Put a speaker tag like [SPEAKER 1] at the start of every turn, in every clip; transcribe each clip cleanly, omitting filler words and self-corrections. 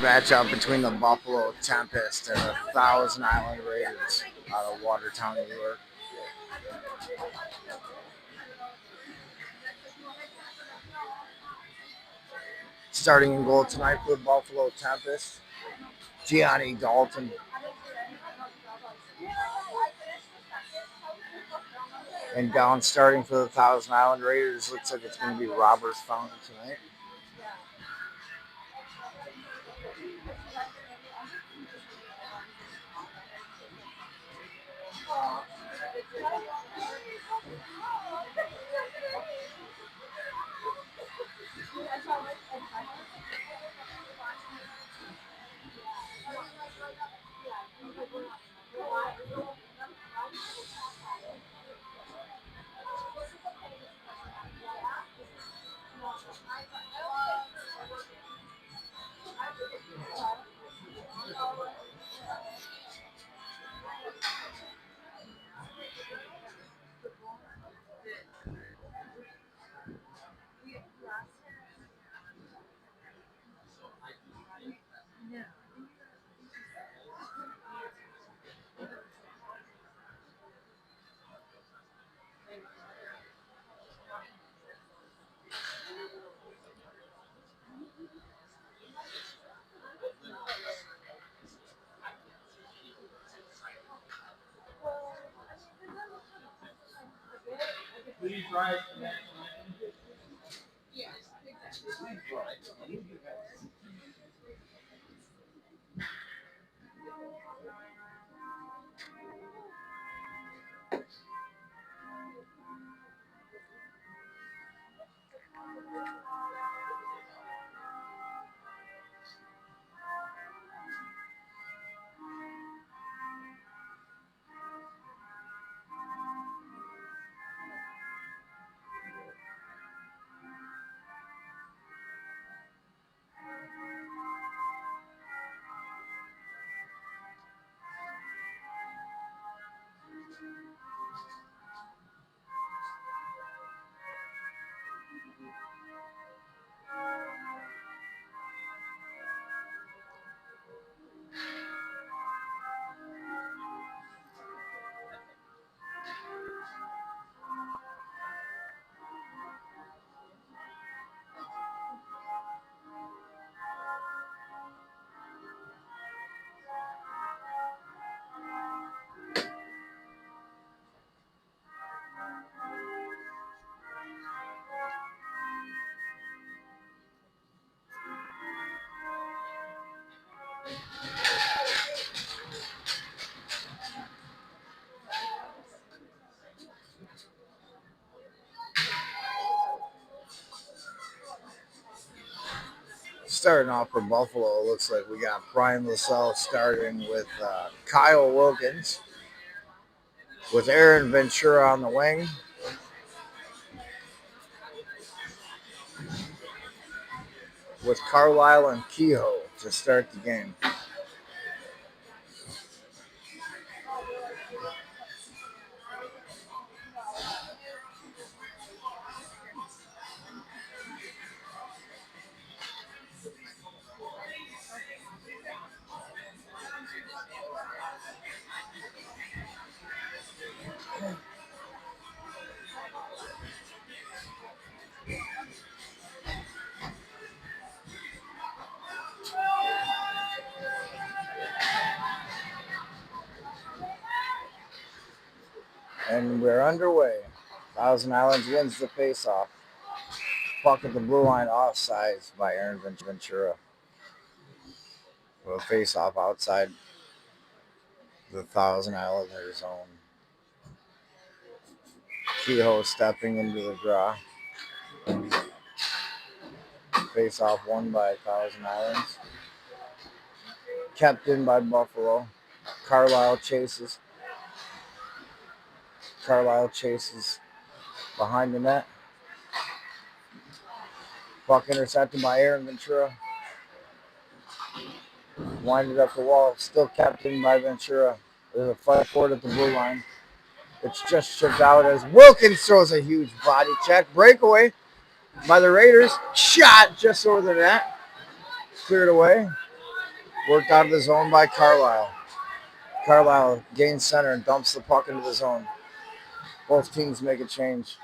[SPEAKER 1] Next matchup between the Buffalo Tempest and the Thousand Island Raiders out of Watertown, New York. Starting in goal tonight for the Buffalo Tempest, Gianni Dalton. And down starting for the Thousand Island Raiders, looks like it's going to be Robert Fountain tonight. Starting off for Buffalo, it looks like we got Brian LaSalle starting with Kyle Wilkins, with Aaron Ventura on the wing, with Carlisle and Kehoe to start the game. And we're underway. Thousand Islands wins the faceoff. Puck at the blue line, offsides by Aaron Ventura. With a faceoff outside the Thousand Islanders zone. Kehoe stepping into the draw. Faceoff won by Thousand Islands. Kept in by Buffalo. Carlisle chases. Carlisle chases behind the net. Puck intercepted by Aaron Ventura. Winded up the wall. Still kept in by Ventura. There's a fight forward at the blue line. It's just chipped out as Wilkins throws a huge body check. Breakaway by the Raiders. Shot just over the net. Cleared away. Worked out of the zone by Carlisle. Carlisle gains center and dumps the puck into the zone. Both teams make a change.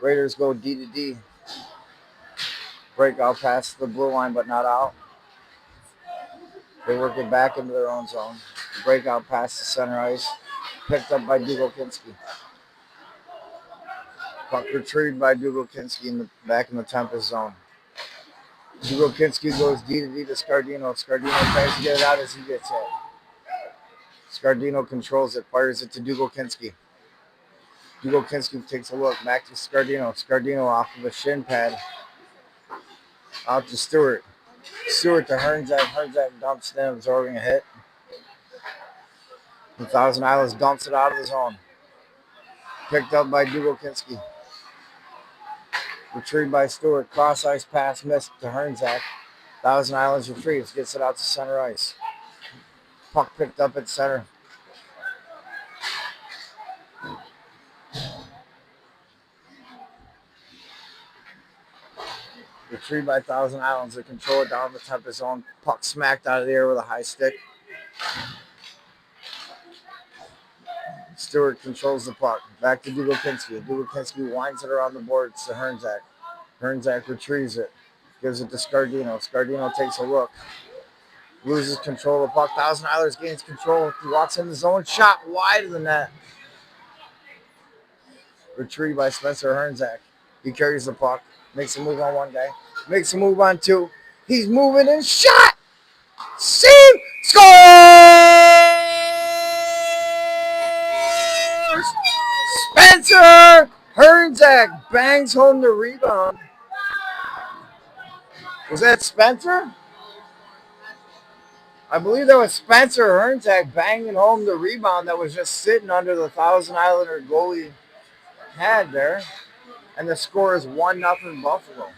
[SPEAKER 1] Raiders go D to D. Breakout pass to the blue line, but not out. They work it back into their own zone. Breakout pass to center ice. Picked up by Dougal Kinski. Puck retrieved by Dougal Kinski back in the Tempest zone. Dougal Kinski goes D to D to Scardino. Scardino tries to get it out as he gets hit. Scardino controls it, fires it to Dougal Kinski. Dougal Kinski takes a look, back to Scardino. Scardino off of a shin pad. Out to Stewart. Stewart to Hernzak. Hernzak dumps it in, absorbing a hit. And Thousand Islands dumps it out of the zone. Picked up by Dougal Kinski. Retrieved by Stewart. Cross ice pass missed to Hernzak. Thousand Islands retrieves, gets it out to center ice. Puck picked up at center. Retrieved by Thousand Islands. They control it down the Tempest zone. Puck smacked out of the air with a high stick. Stewart controls the puck. Back to Dougal Kinski. Dougal Kinski winds it around the boards to Hernzak. Hernzak retrieves it. Gives it to Scardino. Scardino takes a look. Loses control of the puck. Thousand Islanders gains control. He walks in the zone. Shot wide of the net. Retrieved by Spencer Hernzak. He carries the puck. Makes a move on one guy. Makes a move on two. He's moving and shot! Save! Scores! Spencer Hernzak bangs home the rebound. Was that Spencer? I believe that was Spencer Hernzak banging home the rebound that was just sitting under the Thousand Islander goalie head there. And the score is 1-0 Buffalo.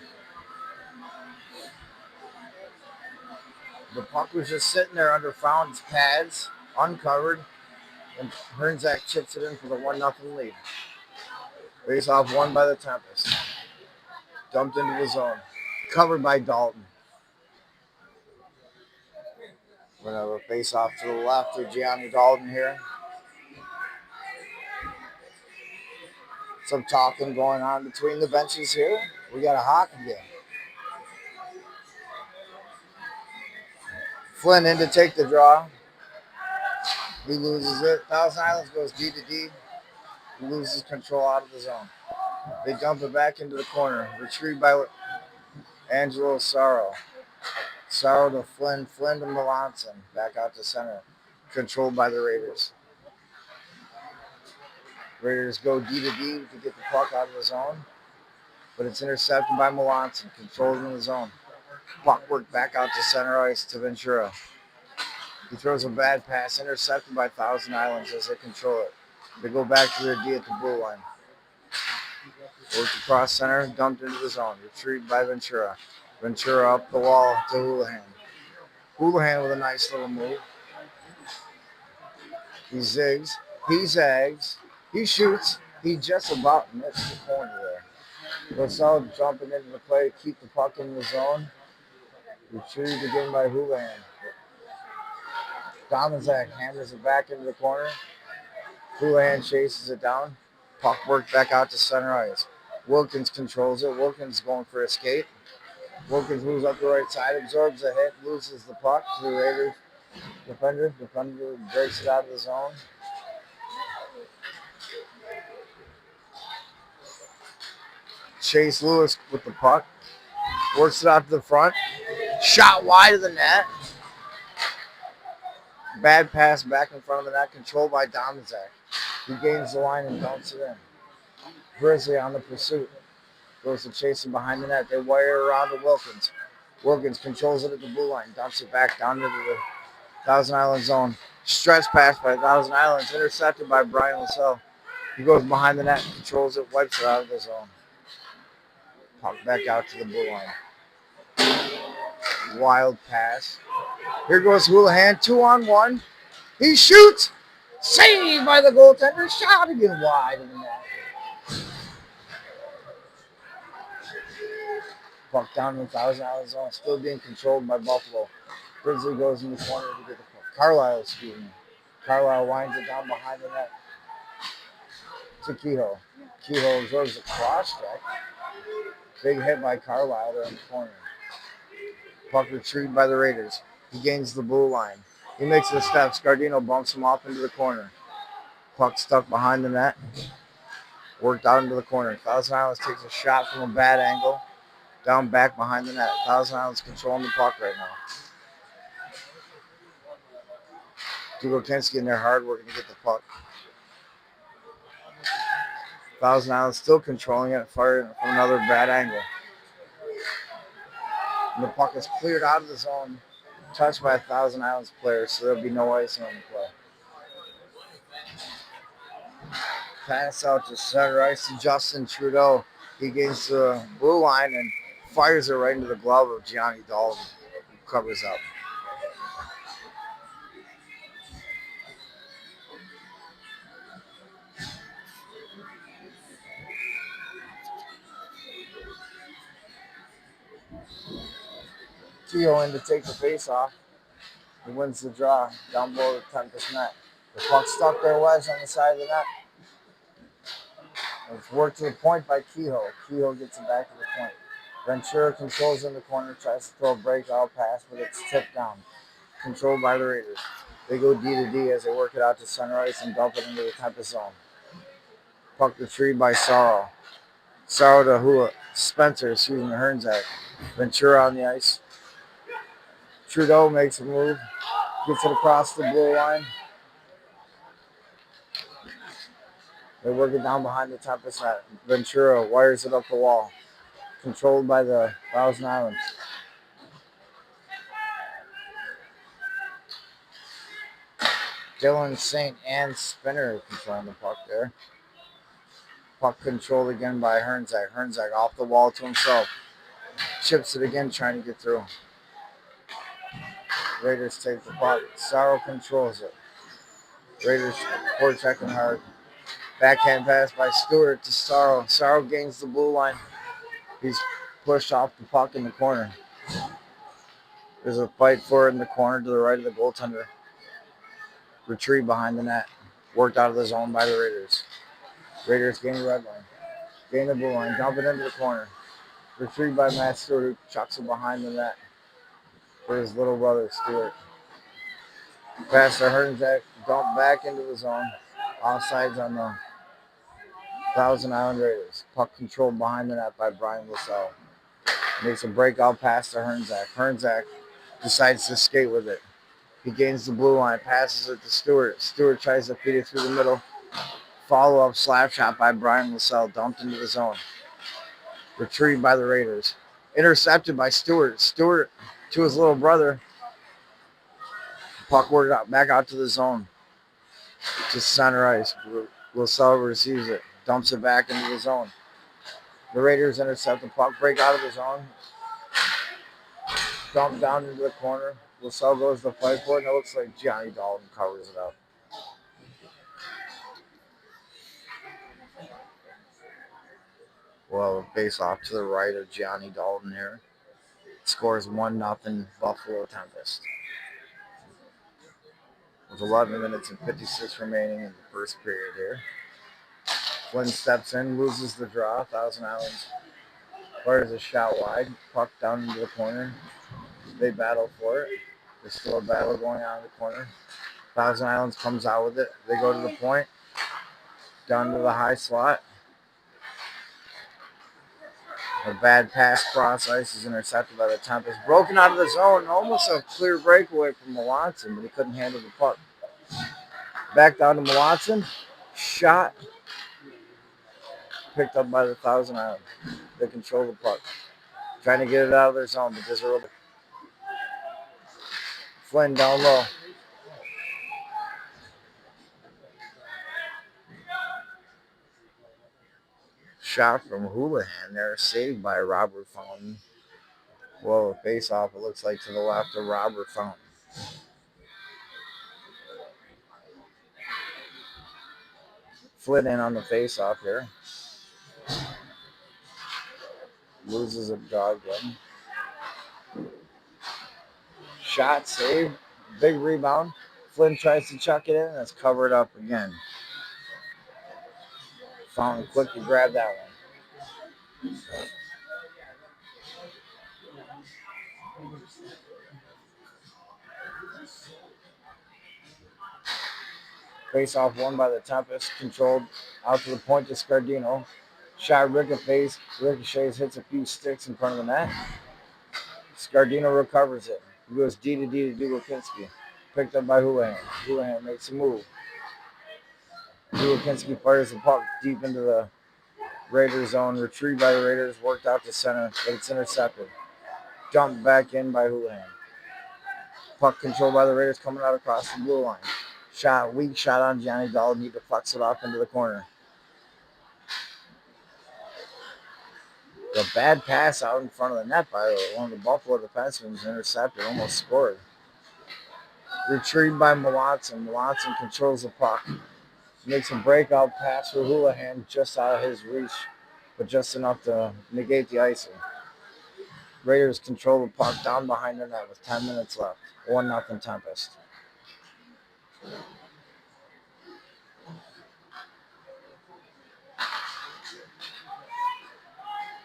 [SPEAKER 1] The puck was just sitting there under Fountain's pads, uncovered, and Hernzak chips it in for the 1-0 lead. Face off won by the Tempest. Dumped into the zone. Covered by Dalton. We're going to have a face off to the left of Gianni Dalton here. Some talking going on between the benches here. We got a hockey game. Flynn in to take the draw. He loses it. Thousand Islands goes D to D. He loses control out of the zone. They dump it back into the corner. Retrieved by Angelo Sorrow. Sorrow to Flynn. Flynn to Melanson. Back out to center. Controlled by the Raiders. Raiders go D to D to get the puck out of the zone. But it's intercepted by Melanson. Controlled in the zone. Puck worked back out to center ice to Ventura. He throws a bad pass. Intercepted by Thousand Islands as they control it. They go back to their D at the blue line. Worked across center. Dumped into the zone. Retrieved by Ventura. Ventura up the wall to Houlihan. Houlihan with a nice little move. He zigs. He zags. He shoots. He just about missed the corner there. Lassell jumping into the play to keep the puck in the zone. Retrieved again by Houlihan. Domazak hammers it back into the corner. Houlihan chases it down. Puck worked back out to center ice. Wilkins controls it. Wilkins going for a skate. Wilkins moves up the right side, absorbs a hit, loses the puck to the Raiders defender. Defender breaks it out of the zone. Chase Lewis with the puck. Works it out to the front. Shot wide of the net. Bad pass back in front of the net, controlled by Domazak. He gains the line and dumps it in. Grizzly on the pursuit. Goes to chasing behind the net. They wire around to Wilkins. Wilkins controls it at the blue line. Dumps it back down into the Thousand Islands zone. Stretch pass by Thousand Islands. Intercepted by Brian Lassell. He goes behind the net, controls it, wipes it out of the zone. Pop back out to the blue line. Wild pass. Here goes Houlihan. 2-on-1. He shoots. Saved by the goaltender. Shot again wide in the net. Puck down in the Thousand Islands zone. Still being controlled by Buffalo. Grizzly goes in the corner to get the puck. Carlisle, excuse me. Carlisle winds it down behind the net to Kehoe. Kehoe absorbs a cross check. Big hit by Carlisle there in the corner. Puck retrieved by the Raiders. He gains the blue line. He makes the steps. Gardino bumps him off into the corner. Puck stuck behind the net. Worked out into the corner. Thousand Islands takes a shot from a bad angle. Down back behind the net. Thousand Islands controlling the puck right now. Dugokinski in there hard working to get the puck. Thousand Islands still controlling it, firing it from another bad angle. And the puck is cleared out of the zone, touched by a Thousand Islands player, so there'll be no icing on the play. Pass out to center ice to Justin Trudeau. He gains the blue line and fires it right into the glove of Gianni Dalton, who covers up. Kehoe in to take the face off. He wins the draw down below the Tempest net. The puck stuck there wedge on the side of the net. It's worked to the point by Kehoe. Kehoe gets it back to the point. Ventura controls in the corner, tries to throw a breakout pass, but it's tipped down. Controlled by the Raiders. They go D to D as they work it out to center ice and dump it into the Tempest zone. Puck retrieved by Sorrow. Sorrow to Spencer, Hernzak. Ventura on the ice. Trudeau makes a move. Gets it across the blue line. They work it down behind the Tempest net. Ventura wires it up the wall. Controlled by the Thousand Islands. Dylan St. and Spinner controlling the puck there. Puck controlled again by Hernzak. Hernzak off the wall to himself. Chips it again, trying to get through. Raiders take the puck. Sorrow controls it. Raiders forechecking hard. Backhand pass by Stewart to Sorrow. Sorrow gains the blue line. He's pushed off the puck in the corner. There's a fight for it in the corner to the right of the goaltender. Retrieve behind the net. Worked out of the zone by the Raiders. Raiders gain the red line. Gain the blue line. Dump it into the corner. Retrieved by Matt Stewart, who chucks it behind the net for his little brother, Stewart. Pass to Hernzak. Dump back into the zone. Offsides on the Thousand Island Raiders. Puck controlled behind the net by Brian LaSalle. Makes a breakout pass to Hernzak. Hernzak decides to skate with it. He gains the blue line, passes it to Stewart. Stewart tries to feed it through the middle. Follow-up slap shot by Brian LaSalle, dumped into the zone. Retrieved by the Raiders. Intercepted by Stewart. Stewart to his little brother. Puck worked out back out to the zone. Just center ice. LaSalle receives it. Dumps it back into the zone. The Raiders intercept the puck, break out of the zone. Dump down into the corner. LaSalle goes to fight for it, and it looks like Gianni Dalton covers it up. Well, face off to the right of Gianni Dalton here. Scores 1-0 Buffalo Tempest. With 11 minutes and 56 remaining in the first period here. Flynn steps in, loses the draw. Thousand Islands fires a shot wide. Puck down into the corner. They battle for it. There's still a battle going on in the corner. Thousand Islands comes out with it. They go to the point. Down to the high slot. A bad pass cross ice is intercepted by the Tempest. Broken out of the zone. Almost a clear breakaway from Melanson, but he couldn't handle the puck. Back down to Melanson. Shot. Picked up by the Thousand Islands. They control the puck. Trying to get it out of their zone, but there's a little. Flynn down low. Shot from Houlihan there, saved by Robert Fountain. Well, face off, it looks like to the left of Robert Fountain. Flynn in on the face off here. Loses a dog gun. Shot, save, big rebound. Flynn tries to chuck it in, and it's covered up again. Fountain quick to grab that one. Face off won by the Tempest, controlled out to the point to Scardino. Shot ricochets, hits a few sticks in front of the net. Scardino recovers it. He goes D to Dubokinski. Picked up by Houlihan. Houlihan makes a move. Dubokinski fires the puck deep into the Raiders zone. Retrieved by the Raiders, worked out to center, but it's intercepted. Dumped back in by Houlihan. Puck controlled by the Raiders coming out across the blue line. Weak shot on Johnny Dahl. Need to flex it off into the corner. The bad pass out in front of the net by one of the Buffalo defensemen was intercepted, almost scored. Retrieved by Melanson. Melanson controls the puck. Makes a breakout pass for Houlihan just out of his reach, but just enough to negate the icing. Raiders control the puck down behind the net with 10 minutes left. 1-0 Tempest.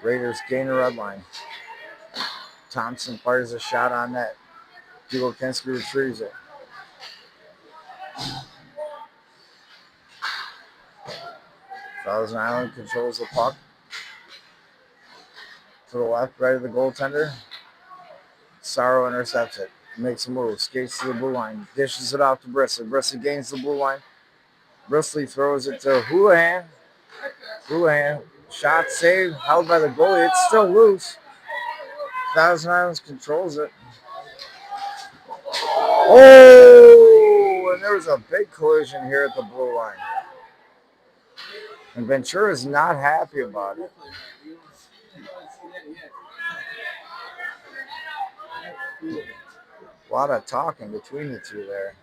[SPEAKER 1] Raiders gain the red line. Thompson fires a shot on net. Dubokinski retrieves it. Thousand Island controls the puck. To the left, right of the goaltender. Sorrow intercepts it. Makes a move. Skates to the blue line. Dishes it off to Bristol. Bristol gains the blue line. Bristol throws it to Houlihan. Houlihan. Shot saved. Held by the goalie. It's still loose. Thousand Islands controls it. Oh! And there was a big collision here at the blue line. And Ventura's not happy about it. A lot of talking between the two there.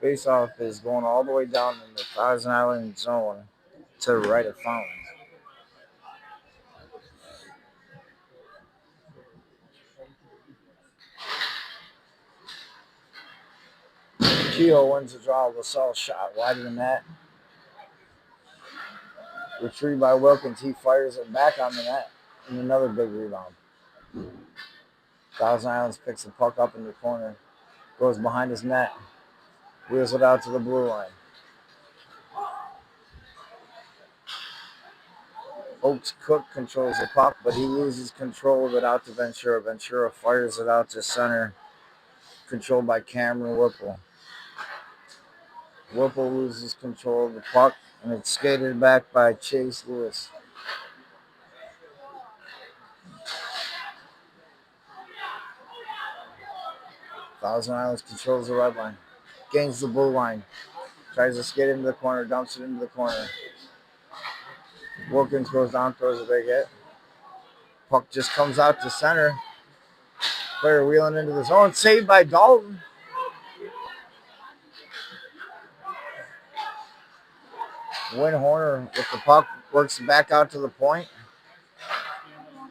[SPEAKER 1] Face-off is going all the way down in the Thousand Island zone to the right of Fountain. Kehoe wins the draw. LaSalle shot wide of the net. Retrieved by Wilkins. He fires it back on the net. And another big rebound. Thousand Islands picks the puck up in the corner. Goes behind his net. Wheels it out to the blue line. Oaks Cook controls the puck, but he loses control of it out to Ventura. Ventura fires it out to center. Controlled by Cameron Whipple. Whipple loses control of the puck, and it's skated back by Chase Lewis. Thousand Islands controls the red line. Gains the blue line. Tries to skate into the corner, dumps it into the corner. Wilkins goes down, throws a big hit. Puck just comes out to center. Player wheeling into the zone. Saved by Dalton. Win Horner with the puck. Works back out to the point.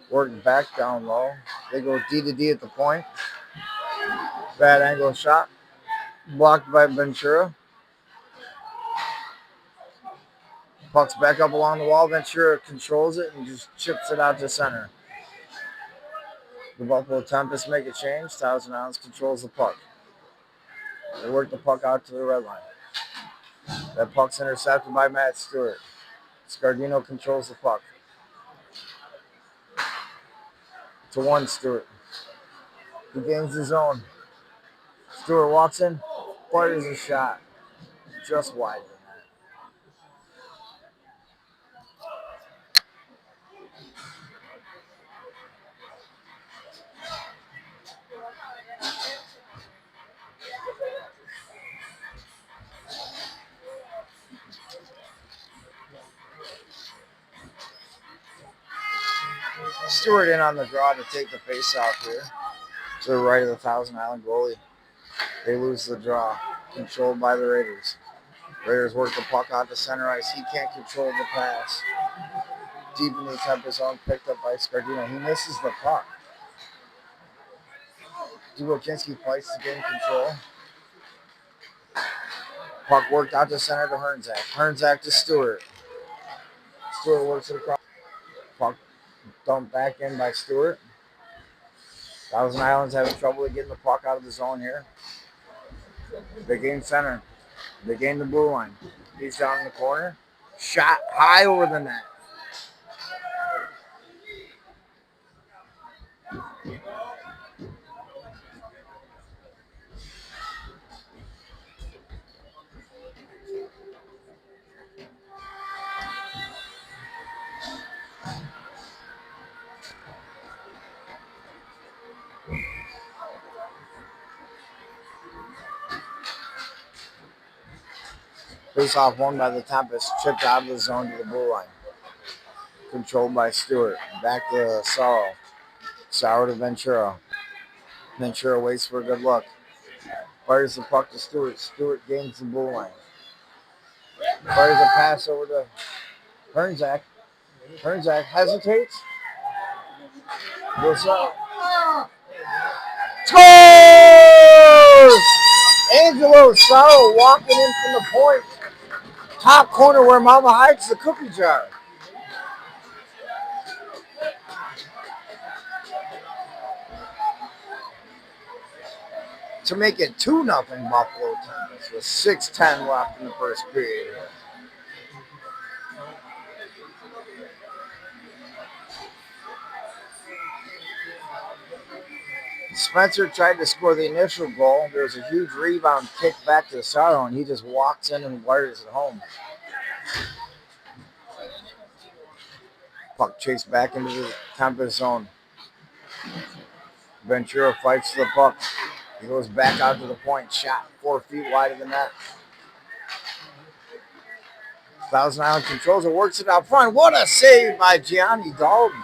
[SPEAKER 1] Worked back down low. They go D to D at the point. Bad angle shot. Blocked by Ventura. Puck's back up along the wall. Ventura controls it and just chips it out to center. The Buffalo Tempest make a change. Thousand Islands controls the puck. They work the puck out to the red line. That puck's intercepted by Matt Stewart. Scardino controls the puck. To one, Stewart. He gains his own. Stewart walks in, fires a shot. Just wide. Stewart in on the draw to take the face off here. To the right of the Thousand Island goalie. They lose the draw. Controlled by the Raiders. Raiders work the puck out to center ice. He can't control the pass. Deep in the Tempest zone, picked up by Scardino. He misses the puck. Dubokinski fights to gain control. Puck worked out to center to Hernzak. Hernzak to Stewart. Stewart works it across. Puck dumped back in by Stewart. Thousand Islands having trouble getting the puck out of the zone here. They gain center. They gain the blue line. He's down in the corner. Shot high over the net. Face off won by the Tempest. Chipped out of the zone to the blue line. Controlled by Stewart. Back to Sorrow. Sorrow to Ventura. Ventura waits for a good look. Fires the puck to Stewart. Stewart gains the blue line. Fires a pass over to Hernzak. Hernzak hesitates. Goes up. Scores! Angelo Sorrow walking in from the point. Top corner where Mama hides the cookie jar. To make it 2-0 Buffalo Tempest with 6:10 left in the first period. Spencer tried to score the initial goal. There was a huge rebound kick back to Sorrow, and he just walks in and wires it home. Puck chased back into the Tempest zone. Ventura fights the puck. He goes back out to the point. Shot 4 feet wide of the net. Thousand Island controls it, works it out front. What a save by Gianni Dalton.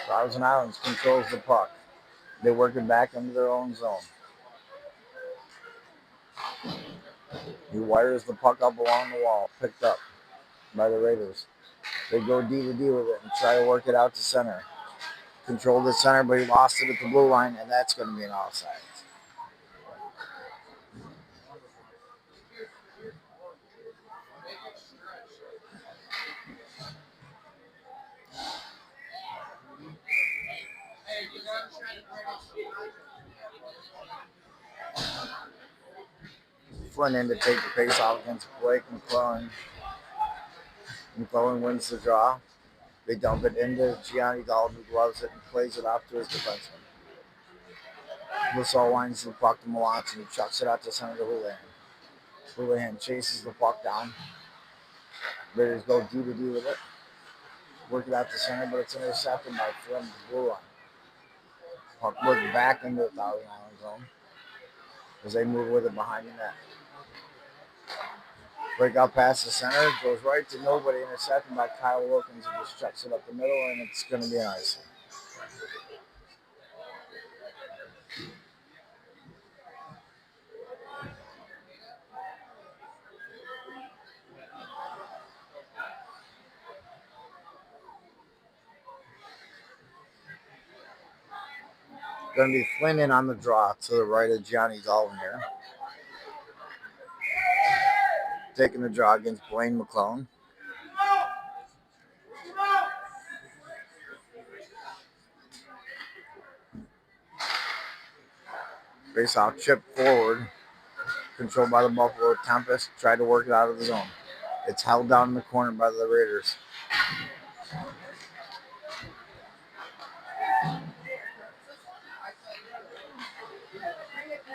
[SPEAKER 1] Thousand Islands controls the puck. They work it back into their own zone. He wires the puck up along the wall, picked up by the Raiders. They go D to D with it and try to work it out to center. Controlled the center, but he lost it at the blue line, and that's going to be an offside. Flynn in to take the face off against Blake McClellan. McClellan wins the draw. They dump it into Gianni Dalton, who gloves it and plays it off to his defenseman. Lasalle winds the puck to Malance and he chucks it out to center to Houlihan. Houlihan chases the puck down. Raiders go D to D with it. Work it out to center, but it's intercepted by Flynn to the blue line. Puck worked back into the Thousand Island zone as they move with it behind the net. Break out past the center, goes right to nobody, intercepted by Kyle Wilkins, who just chucks it up the middle, and it's going to be an icing. Going to be Flynn in on the draw to the right of Gianni Dalton here. Taking the draw against Blaine McClellan. Face off, chip forward. Controlled by the Buffalo Tempest. Tried to work it out of the zone. It's held down in the corner by the Raiders.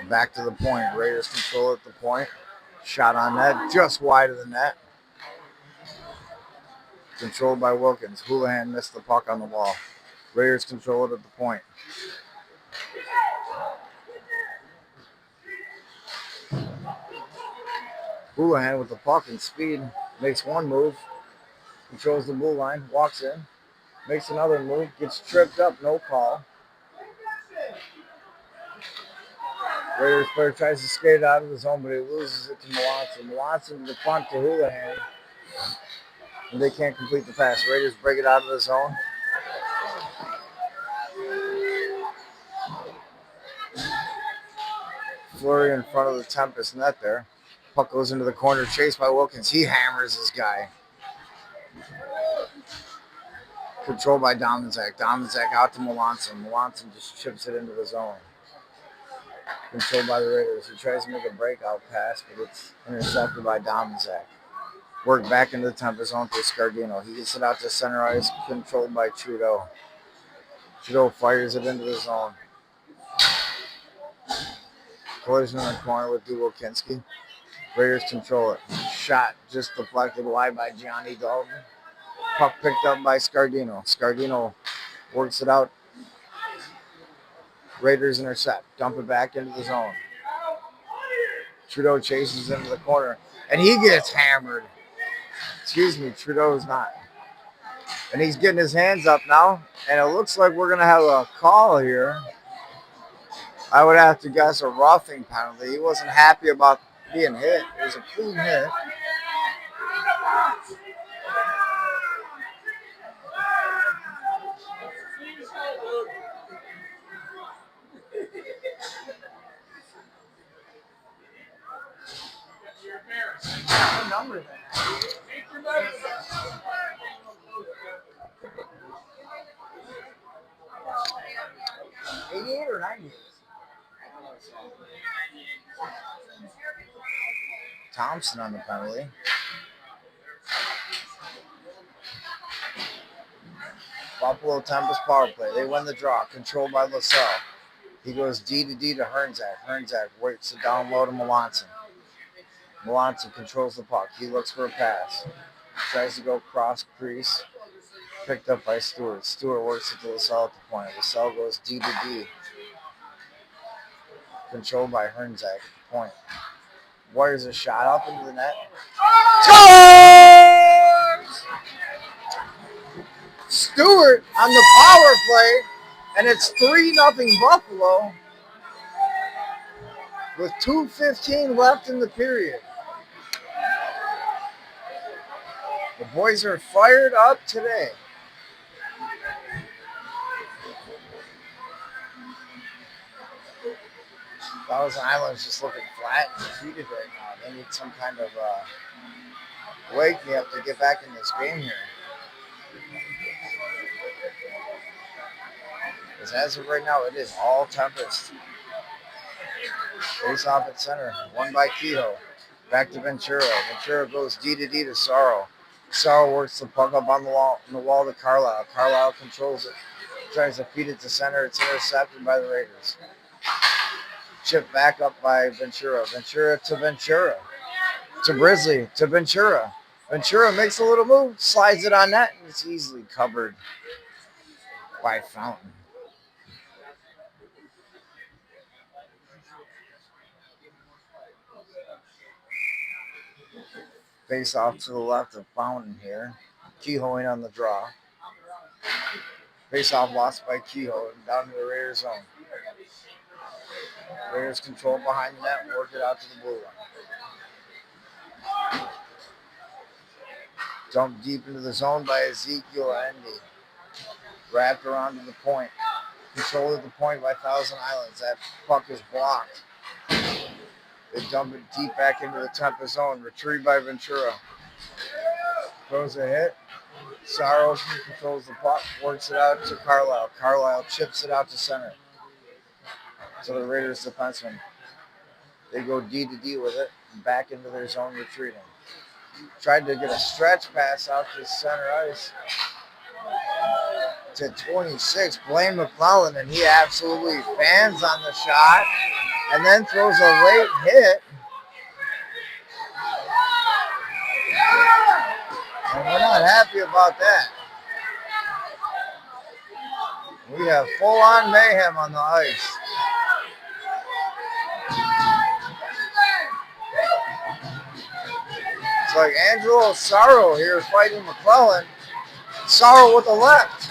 [SPEAKER 1] Back to the point. Raiders control at the point. Shot on net, just wide of the net. Controlled by Wilkins. Houlihan missed the puck on the wall. Raiders control it at the point. Houlihan with the puck and speed makes one move, controls the blue line, walks in, makes another move, gets tripped up, no call. Raiders player tries to skate out of the zone, but he loses it to Melanson. Melanson to the front to Houlihan, and they can't complete the pass. Raiders break it out of the zone. Flurry in front of the Tempest net there. Puck goes into the corner, chased by Wilkins. He hammers this guy. Controlled by Dominzak. Dominzak out to Melanson. Melanson just chips it into the zone. Controlled by the Raiders. He tries to make a breakout pass, but it's intercepted by Dominzak. Work back into the Tempest zone for Scardino. He gets it out to center ice, controlled by Trudeau. Trudeau fires it into the zone. Collision in the corner with Dubelkinski. Raiders control it. Shot just deflected wide by Gianni Dalton. Puck picked up by Scardino. Scardino works it out. Raiders intercept. Dump it back into the zone. Trudeau chases into the corner. And he gets hammered. Excuse me, Trudeau's not. And he's getting his hands up now. And it looks like we're going to have a call here. I would have to guess a roughing penalty. He wasn't happy about being hit. It was a clean hit. What number is that? 88 or 90? Thompson on the penalty. Buffalo Tempest power play. They win the draw. Controlled by LaSalle. He goes D to D to Hernzak. Hernzak waits it down low to Melanson. Melanson controls the puck. He looks for a pass. Tries to go cross crease. Picked up by Stewart. Stewart works it to LaSalle at the point. LaSalle goes D to D. Controlled by Hernzak at the point. Wires a shot up into the net. Scores! Stewart on the power play, and it's 3-0 Buffalo with 2:15 left in the period. The boys are fired up today. Thousand Island's just looking flat and defeated right now. They need some kind of wake me up to get back in this game here. Because as of right now, it is all Tempest. Face off at center. Won by Kehoe. Back to Ventura. Ventura goes D to D to Sorrow. Sorrow works the puck up on the wall to Carlisle. Carlisle controls it. Tries to feed it to center. It's intercepted by the Raiders. Chip back up by Ventura. Ventura to Ventura. To Brisley. To Ventura. Ventura makes a little move. Slides it on net. And it's easily covered by Fountain. Face off to the left of Fountain here. Kehoe in on the draw. Face off lost by Kehoe down to the Raiders zone. Raiders control behind the net and work it out to the blue line. Dumped deep into the zone by Ezekiel Endy. Wrapped around to the point. Controlled at the point by Thousand Islands. That puck is blocked. They dump it deep back into the Tempest zone. Retrieved by Ventura. Throws a hit. Saros controls the puck. Works it out to Carlisle. Carlisle chips it out to center. So the Raiders defensemen. They go D to D with it. And back into their zone retreating. Tried to get a stretch pass out to center ice. To 26, Blaine McClellan, and he absolutely fans on the shot and then throws a late hit We're not happy about that. We have full-on mayhem on the ice. It's like Angelo Sorrow here fighting McClellan. Sorrow with the left.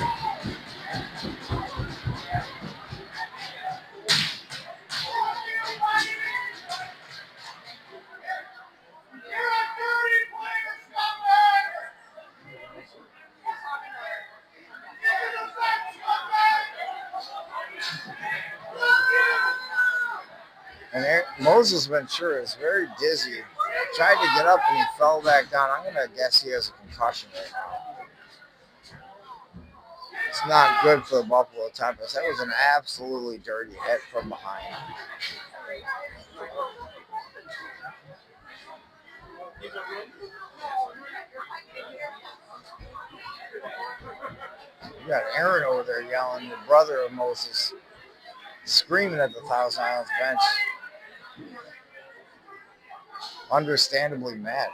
[SPEAKER 1] And Moses Ventura is very dizzy. Tried to get up and he fell back down. I'm going to guess he has a concussion right now. It's not good for the Buffalo Tempest. That was an absolutely dirty hit from behind. You got Aaron over there yelling, the brother of Moses, screaming at the Thousand Islands bench. Understandably mad.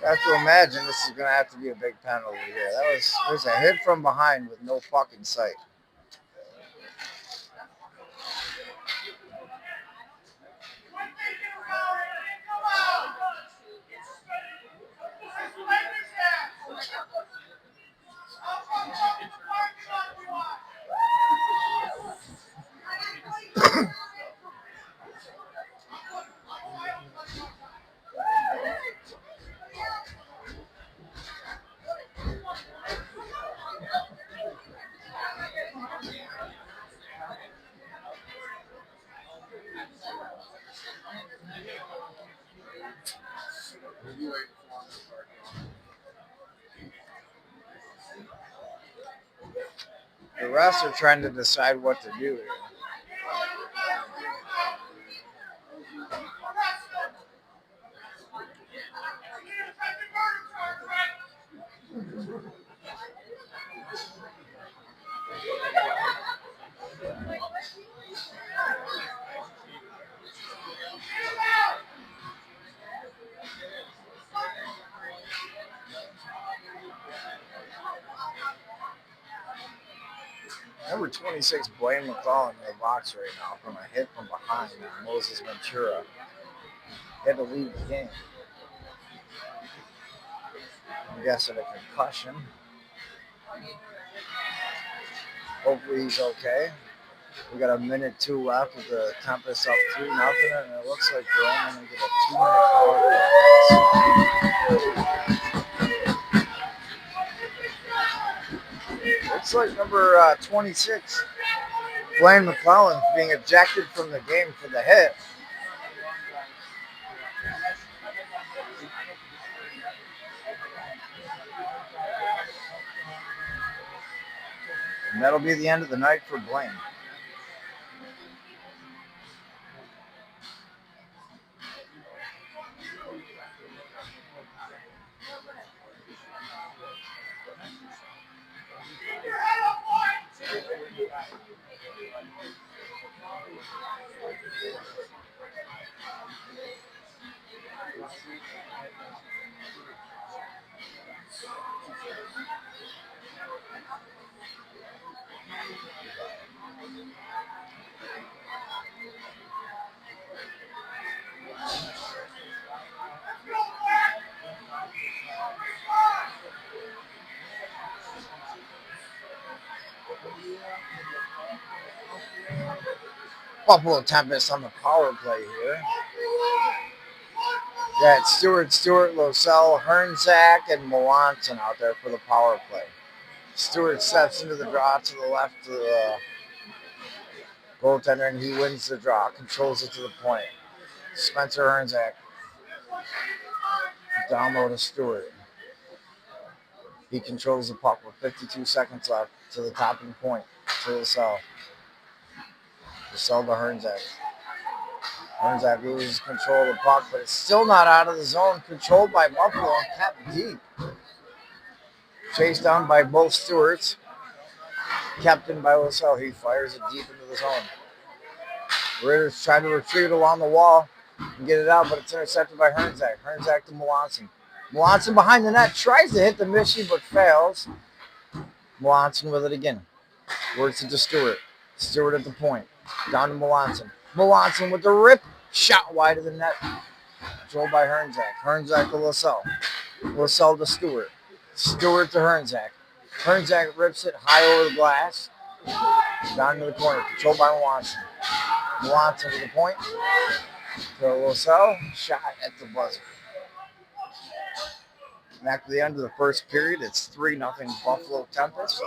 [SPEAKER 1] I have to imagine this is going to have to be a big penalty here. There's a hit from behind with no fucking sight. The refs are trying to decide what to do here. Number 26, Blaine McClellan in the box right now from a hit from behind on Moses Ventura. He had to leave the game. I'm guessing a concussion. Hopefully he's okay. We got a minute 2 left with the Tempest up 2-0, and it looks like we're only going to get a 2-minute power. Looks like number 26, Blaine McClellan, being ejected from the game for the hit. And that'll be the end of the night for Blaine. Buffalo Tempest on the power play here. Got Stewart, Losell, Hernzak, and Melanson out there for the power play. Stewart steps into the draw to the left of the goaltender, and he wins the draw, controls it to the point. Spencer Hernzak. Down low to Stewart. He controls the puck with 52 seconds left to the topping point, to the cell. The cell to Hernzak. Hernzak loses control of the puck, but it's still not out of the zone. Controlled by Buffalo and kept deep. Chased down by both Stewarts. Captain by LaSalle. He fires it deep into the zone. Raiders try to retrieve it along the wall and get it out, but it's intercepted by Hernzak. Hernzak to Melanson. Melanson behind the net. Tries to hit the Michie, but fails. Melanson with it again. Works it to Stewart. Stewart at the point. Down to Melanson. Melanson with the rip. Shot wide of the net. Controlled by Hernzak. Hernzak to LaSalle. LaSalle to Stewart. Stewart to Hernzak. Hernzak rips it high over the glass. Down to the corner. Controlled by Melanson. Melanson to the point. To LaSalle. Shot at the buzzer. And after the end of the first period, it's 3-0 Buffalo Tempest.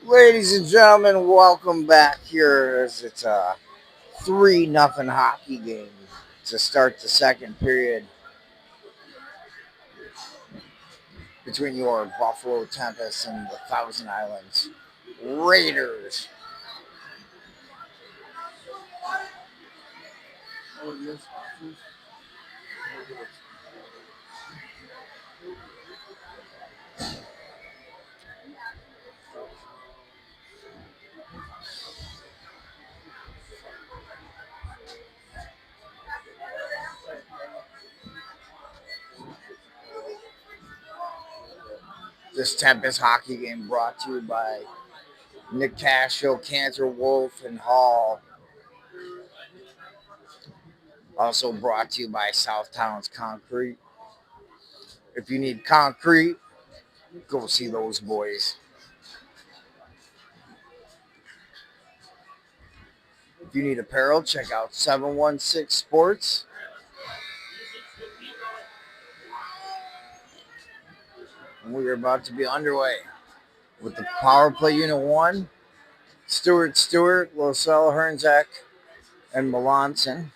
[SPEAKER 1] Ladies and gentlemen, welcome back here as it's a 3-0 hockey game to start the second period between your Buffalo Tempest and the Thousand Islands Raiders. This Tempest hockey game brought to you by Nick Cascio, Cantor, Wolf, and Hall. Also brought to you by South Towns Concrete. If you need concrete, go see those boys. If you need apparel, check out 716 Sports. We are about to be underway with the power play unit 1. Stewart, Losell, Hernzak, and Melanson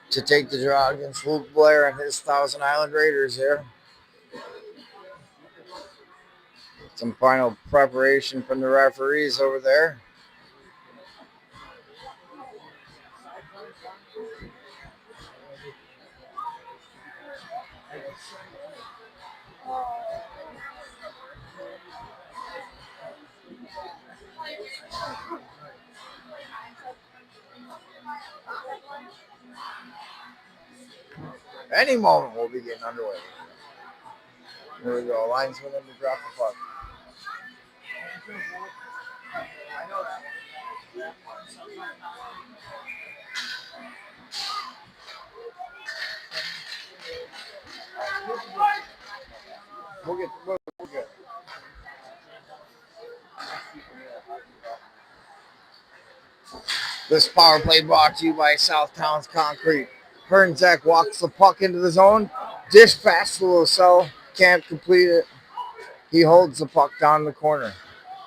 [SPEAKER 1] to take the draw against Luke Blair and his Thousand Island Raiders here. Some final preparation from the referees over there. Any moment we'll be getting underway. Here we go. Linesman in to drop the puck. We'll get. This power play brought to you by South Towns Concrete. Hernzak walks the puck into the zone. Dish pass to Losell. Can't complete it. He holds the puck down the corner.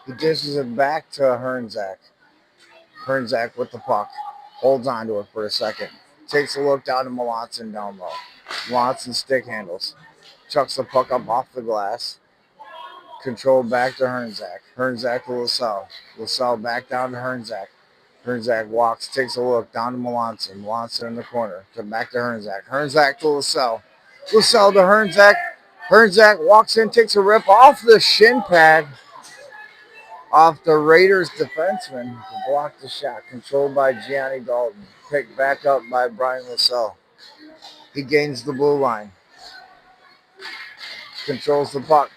[SPEAKER 1] He dishes it back to Hernzak. Hernzak with the puck. Holds on to it for a second. Takes a look down to Melanson down low. Melanson stick handles. Chucks the puck up off the glass. Control back to Hernzak. Hernzak to Losell. Losell back down to Hernzak. Hernzak walks, takes a look down to Melanson. Melanson in the corner. Back to Hernzak. Hernzak to Losell. Losell to Hernzak. Hernzak walks in, takes a rip off the shin pad off the Raiders defenseman to block the shot. Controlled by Gianni Dalton. Picked back up by Brian Losell. He gains the blue line. Controls the puck.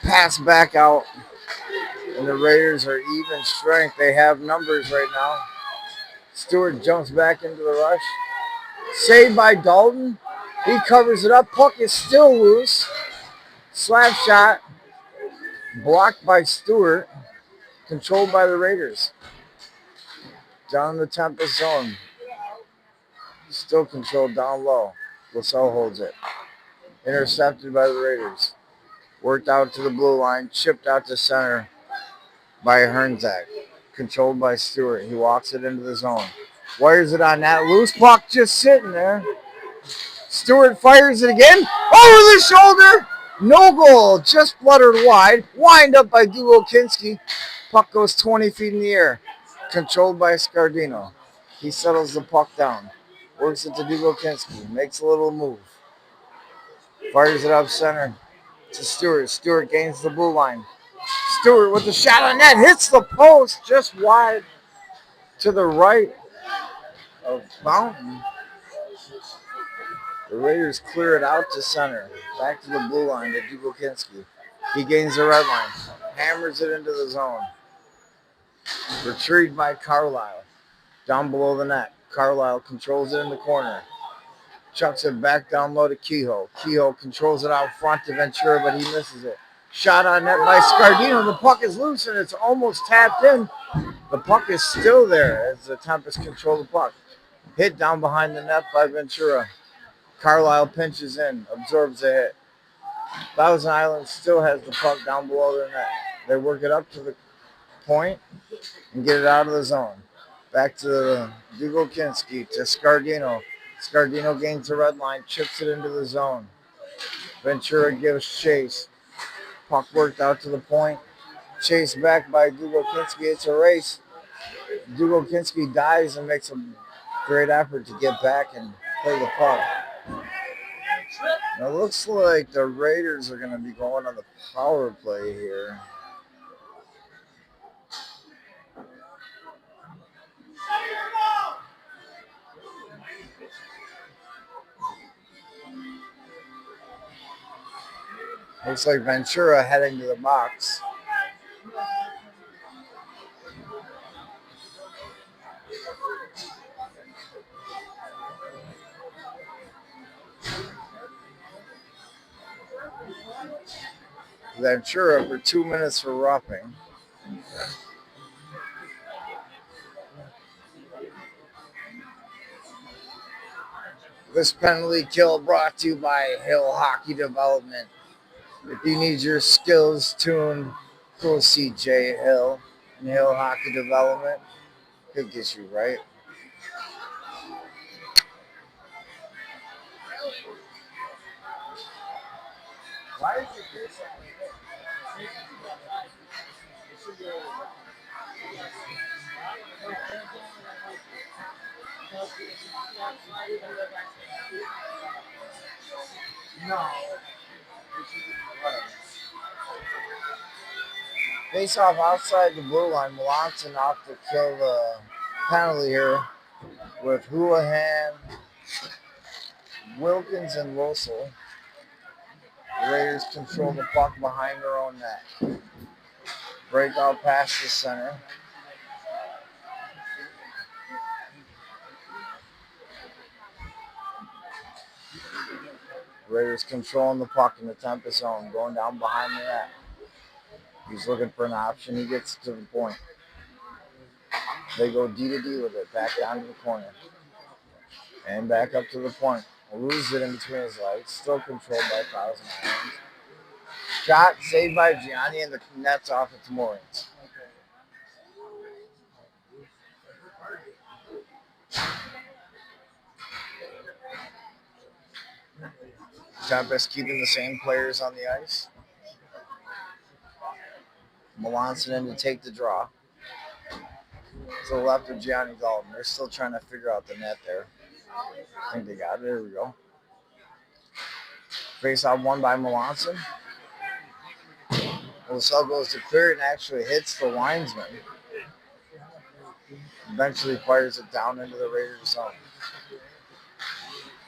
[SPEAKER 1] Pass back out. And the Raiders are even strength. They have numbers right now. Stewart jumps back into the rush. Saved by Dalton. He covers it up. Puck is still loose. Slap shot. Blocked by Stewart. Controlled by the Raiders. Down the Tempest zone. Still controlled down low. Losell holds it. Intercepted by the Raiders. Worked out to the blue line. Chipped out to center by Hernzak. Controlled by Stewart. He walks it into the zone. Wires it on that loose puck just sitting there. Stewart fires it again. Over the shoulder. No goal. Just fluttered wide. Wind up by Dubokinski. Puck goes 20 feet in the air. Controlled by Scardino. He settles the puck down. Works it to Dubokinski. Makes a little move. Fires it up center to Stewart. Stewart gains the blue line. Stewart with the shot on net. Hits the post just wide to the right of Fountain. The Raiders clear it out to center. Back to the blue line to Dubokinski. He gains the red line. Hammers it into the zone. Retrieved by Carlisle. Down below the net. Carlisle controls it in the corner. Chucks it back down low to Kehoe. Kehoe controls it out front to Ventura, but he misses it. Shot on net by Scardino. The puck is loose and it's almost tapped in. The puck is still there as the Tempest control the puck. Hit down behind the net by Ventura. Carlisle pinches in, absorbs the hit. Thousand Island still has the puck down below their net. They work it up to the point and get it out of the zone. Back to Dugokinski to Scardino. Scardino gains the red line, chips it into the zone. Ventura gives chase. Puck worked out to the point. Chased back by Dugokinski. It's a race. Dugokinski dives and makes a great effort to get back and play the puck. Now it looks like the Raiders are going to be going on the power play here. Looks like Ventura heading to the box. Ventura for 2 minutes for roughing. This penalty kill brought to you by Hill Hockey Development. If you need your skills tuned, go see Jay Hill and Hill Hockey Development. He'll get you right. Why is it this? No. Face off outside the blue line. Melanson off to kill the penalty here with Houlihan, Wilkins, and Russell. The Raiders control the puck behind their own net. Breakout past the center. Raiders controlling the puck in the Tempest zone, going down behind the net. He's looking for an option. He gets to the point. They go D to D with it, back down to the corner. And back up to the point. Loses it in between his legs. Still controlled by Thousand Islands. Shot saved by Gianni, and the net's off its moorings. Tempest keeping the same players on the ice. Melanson in to take the draw. To the left of Gianni Dalton. They're still trying to figure out the net there. I think they got it. There we go. Face off won by Melanson. Lasell goes to clear it and actually hits the linesman. Eventually fires it down into the Raiders zone.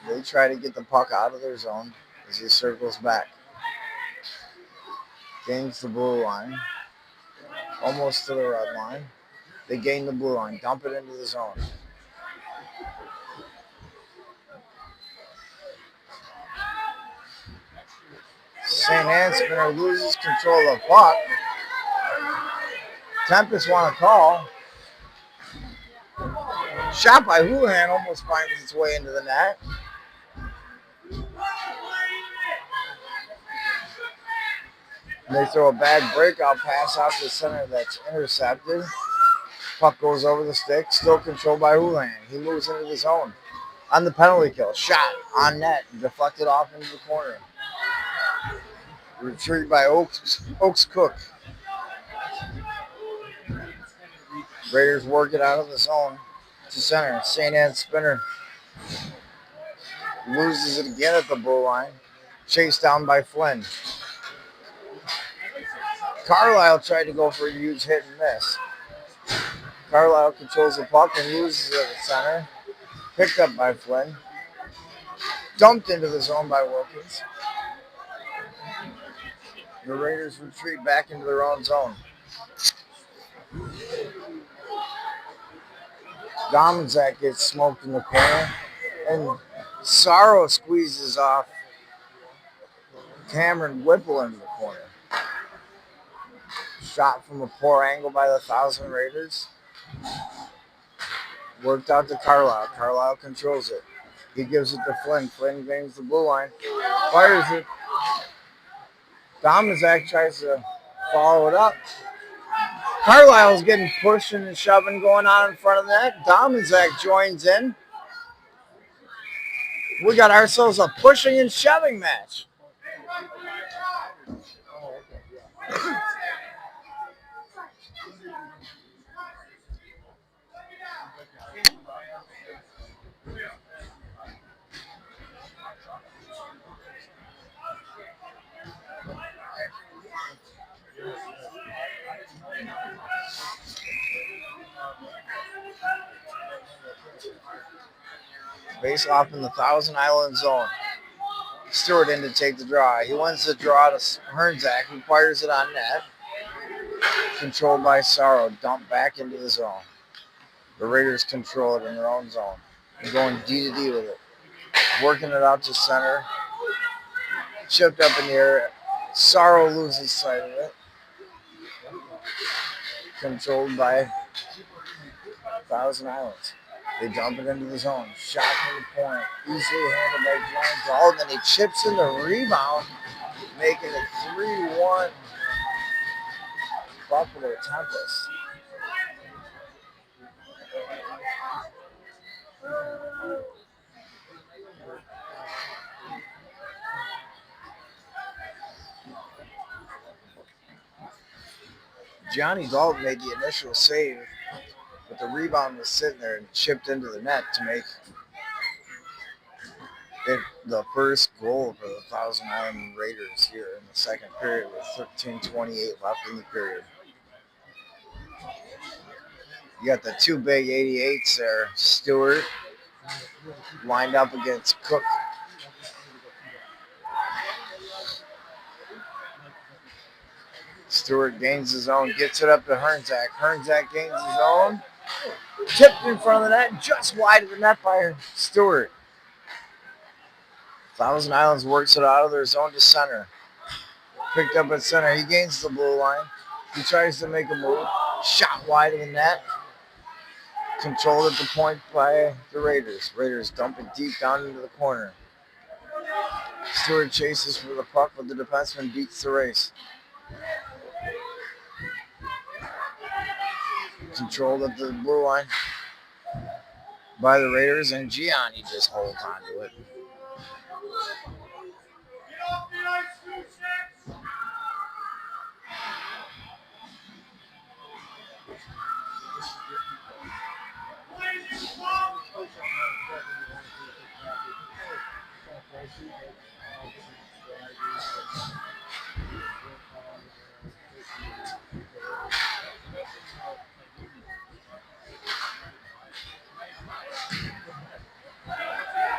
[SPEAKER 1] They try to get the puck out of their zone as he circles back. Gains the blue line. Almost to the red line. They gain the blue line. Dump it into the zone. St. Anne Spinner loses control of the puck. Tempest want to call. Shot by Houlihan almost finds its way into the net. They throw a bad breakout pass out to the center that's intercepted. Puck goes over the stick, still controlled by Houlihan. He moves into the zone. On the penalty kill, shot on net, deflected off into the corner. Retrieved by Oaks Cook. Raiders work it out of the zone to center. St. Anne Spinner loses it again at the blue line. Chased down by Flynn. Carlisle tried to go for a huge hit and miss. Carlisle controls the puck and loses it at the center. Picked up by Flynn. Dumped into the zone by Wilkins. The Raiders retreat back into their own zone. Domzak gets smoked in the corner. And Sorrow squeezes off Cameron Whipple into the corner. Shot from a poor angle by the Thousand Raiders. Worked out to Carlisle. Carlisle controls it. He gives it to Flynn. Flynn gains the blue line. Fires it. Domazak tries to follow it up. Carlisle's getting pushing and shoving going on in front of the net. Domazak joins in. We got ourselves a pushing and shoving match. Face off in the Thousand Island zone. Stewart in to take the draw. He wins the draw to Hernzak, who fires it on net. Controlled by Sorrow. Dump back into the zone. The Raiders control it in their own zone. They're going D to D with it. Working it out to center. Chipped up in the air. Sorrow loses sight of it. Controlled by Thousand Islands. They dump it into the zone. Shot from the point. Easily handled by John Dalton. And he chips in the rebound, making it 3-1 Buffalo Tempest. Johnny Dalton made the initial save, but the rebound was sitting there and chipped into the net to make it the first goal for the Thousand Island Raiders here in the second period with 13:28 left in the period. You got the two big 88s there. Stewart lined up against Cook. Stewart gains his own, gets it up to Hernzak. Hernzak gains his own. Tipped in front of the net, just wide of the net by Stewart. Thousand Islands works it out of their zone to center. Picked up at center. He gains the blue line. He tries to make a move. Shot wide of the net. Controlled at the point by the Raiders. Raiders dump it deep down into the corner. Stewart chases for the puck, but the defenseman beats the race. Controlled at the blue line by the Raiders, and Gianni just holds on to it.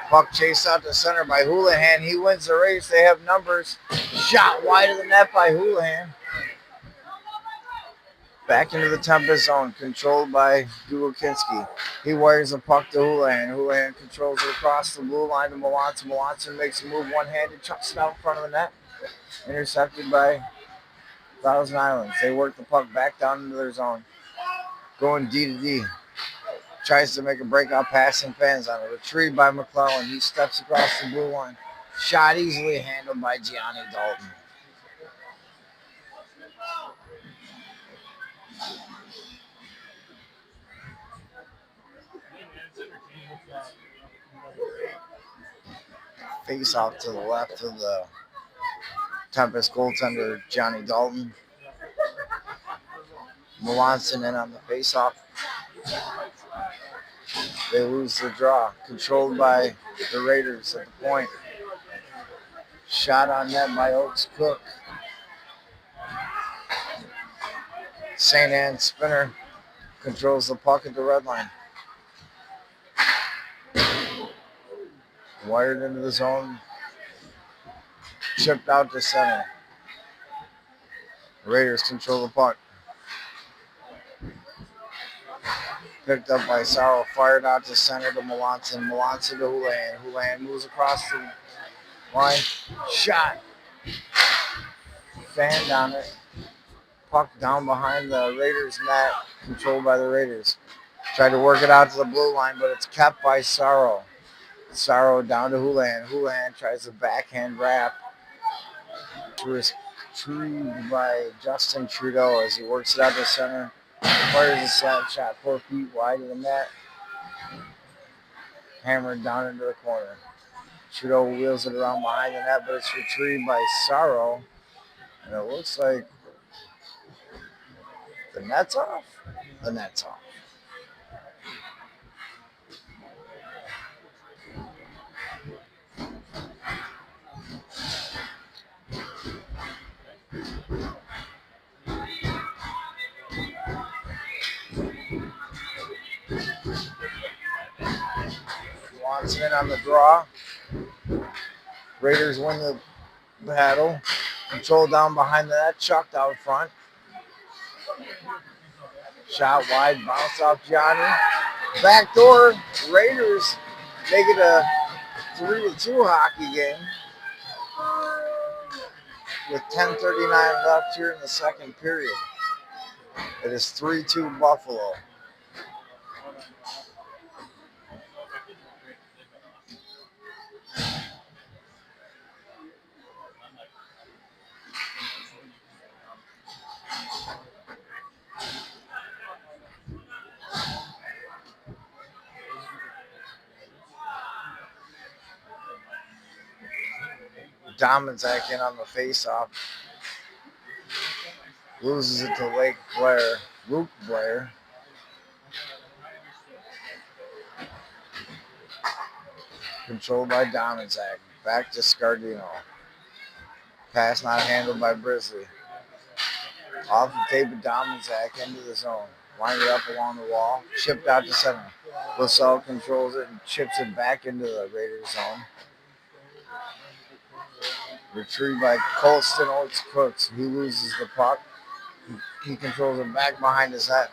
[SPEAKER 1] Puck chased out to center by Houlihan. He wins the race. They have numbers. Shot wide of the net by Houlihan. Back into the Tempest zone, controlled by Dubokinski. He wires the puck to Houlihan. Houlihan controls it across the blue line to Melanson. Melanson makes a move one-handed, chucks it out in front of the net. Intercepted by Thousand Islands. They work the puck back down into their zone. Going D to D. Tries to make a breakout pass and fans on it. Retrieved by McClellan. He steps across the blue line. Shot easily handled by Gianni Dalton. Face off to the left of the Tempest goaltender, Johnny Dalton. Melanson in on the face-off. They lose the draw. Controlled by the Raiders at the point. Shot on net by Oaks Cook. St. Anne Spinner controls the puck at the red line. Wired into the zone. Chipped out to center. The Raiders control the puck. Picked up by Sorrow. Fired out to center to Melanson. Melanson to Houlihan. Houlihan moves across the line. Shot. Fanned on it. Puck down behind the Raiders net. Controlled by the Raiders. Tried to work it out to the blue line, but it's kept by Sorrow. Sorrow down to Houlihan. Houlihan tries a backhand wrap. retrieved by Justin Trudeau as he works it out to center. Fires a slap shot 4 feet wide of the net. Hammered down into the corner. Trudeau wheels it around behind the net, but it's retrieved by Sorrow. And it looks like the net's off. The net's off. Wants in on the draw. Raiders win the battle. Control down behind the net. Chucked out front. Shot wide. Bounce off Johnny. Backdoor. Raiders make it a 3-2 hockey game with 10:39 left here in the second period. It is 3-2 Buffalo. Dominzak in on the face-off. Loses it to Luke Blair. Controlled by Dominzak. Back to Scardino. Pass not handled by Brisley. Off the tape of Dominzak into the zone. Lined it up along the wall. Chipped out to center. LaSalle controls it and chips it back into the Raiders zone. Retrieved by Colston Oates Cooks. He loses the puck. He controls it back behind his net.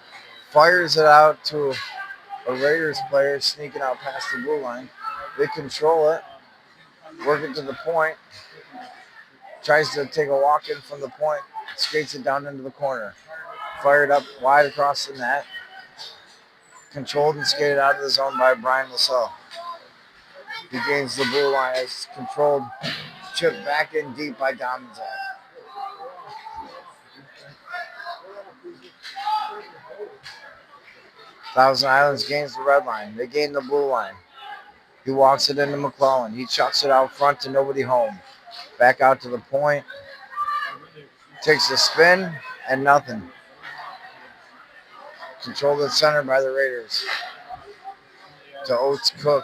[SPEAKER 1] Fires it out to a Raiders player sneaking out past the blue line. They control it. Work it to the point. Tries to take a walk in from the point. Skates it down into the corner. Fired up wide across the net. Controlled and skated out of the zone by Brian LaSalle. He gains the blue line as controlled. Chipped back in deep by Dominzak. Thousand Islands gains the red line. They gain the blue line. He walks it into McClellan. He chucks it out front to nobody home. Back out to the point. Takes a spin and nothing. Controlled at center by the Raiders. To Oates Cook.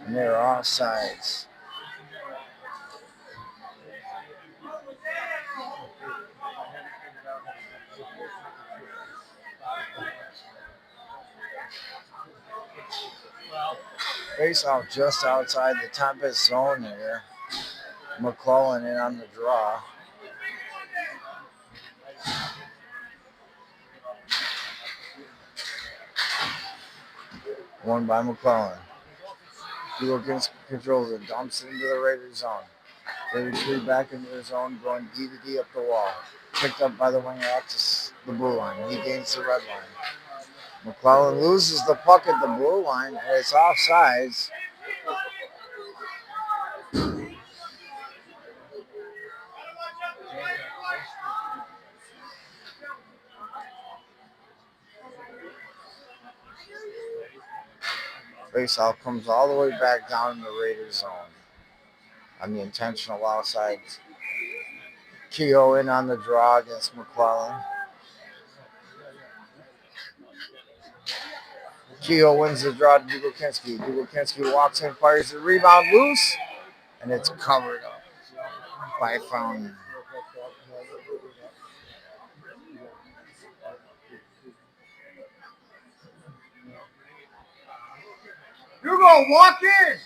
[SPEAKER 1] And they're offsides. Face off just outside the Tempest zone there. McClellan in on the draw. Won by McClellan. Wilkins controls it, dumps it into the Raiders zone. They retreat back into their zone, going D to D up the wall. Picked up by the winger out to the blue line. He gains the red line. McClellan loses the puck at the blue line, and it's offsides. Faceoff comes all the way back down in the Raiders zone on the intentional offside. Keogh in on the draw against McClellan. Keogh wins the draw to Dubelkinski. Dubelkinski walks in, fires the rebound loose, and it's covered up by Fountain.
[SPEAKER 2] You're going to walk in.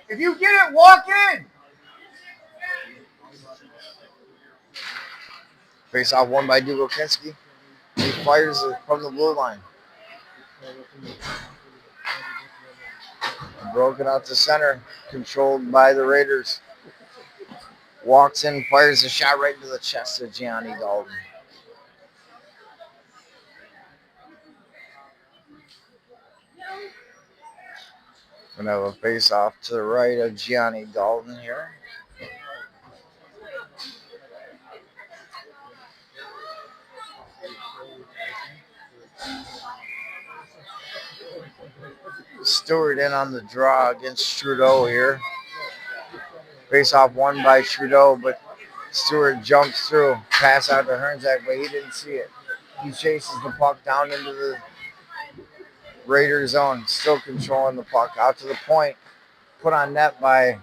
[SPEAKER 2] If you get it, walk in.
[SPEAKER 1] Face off won by Dubelkinski. He fires it from the blue line. Broken out to center, controlled by the Raiders. Walks in, fires a shot right into the chest of Gianni Dalton. Gonna have a face off to the right of Gianni Dalton here. Stewart in on the draw against Trudeau here. Face off won by Trudeau, but Stewart jumps through. Pass out to Hernzak, but he didn't see it. He chases the puck down into the Raider zone, still controlling the puck. Out to the point, put on net by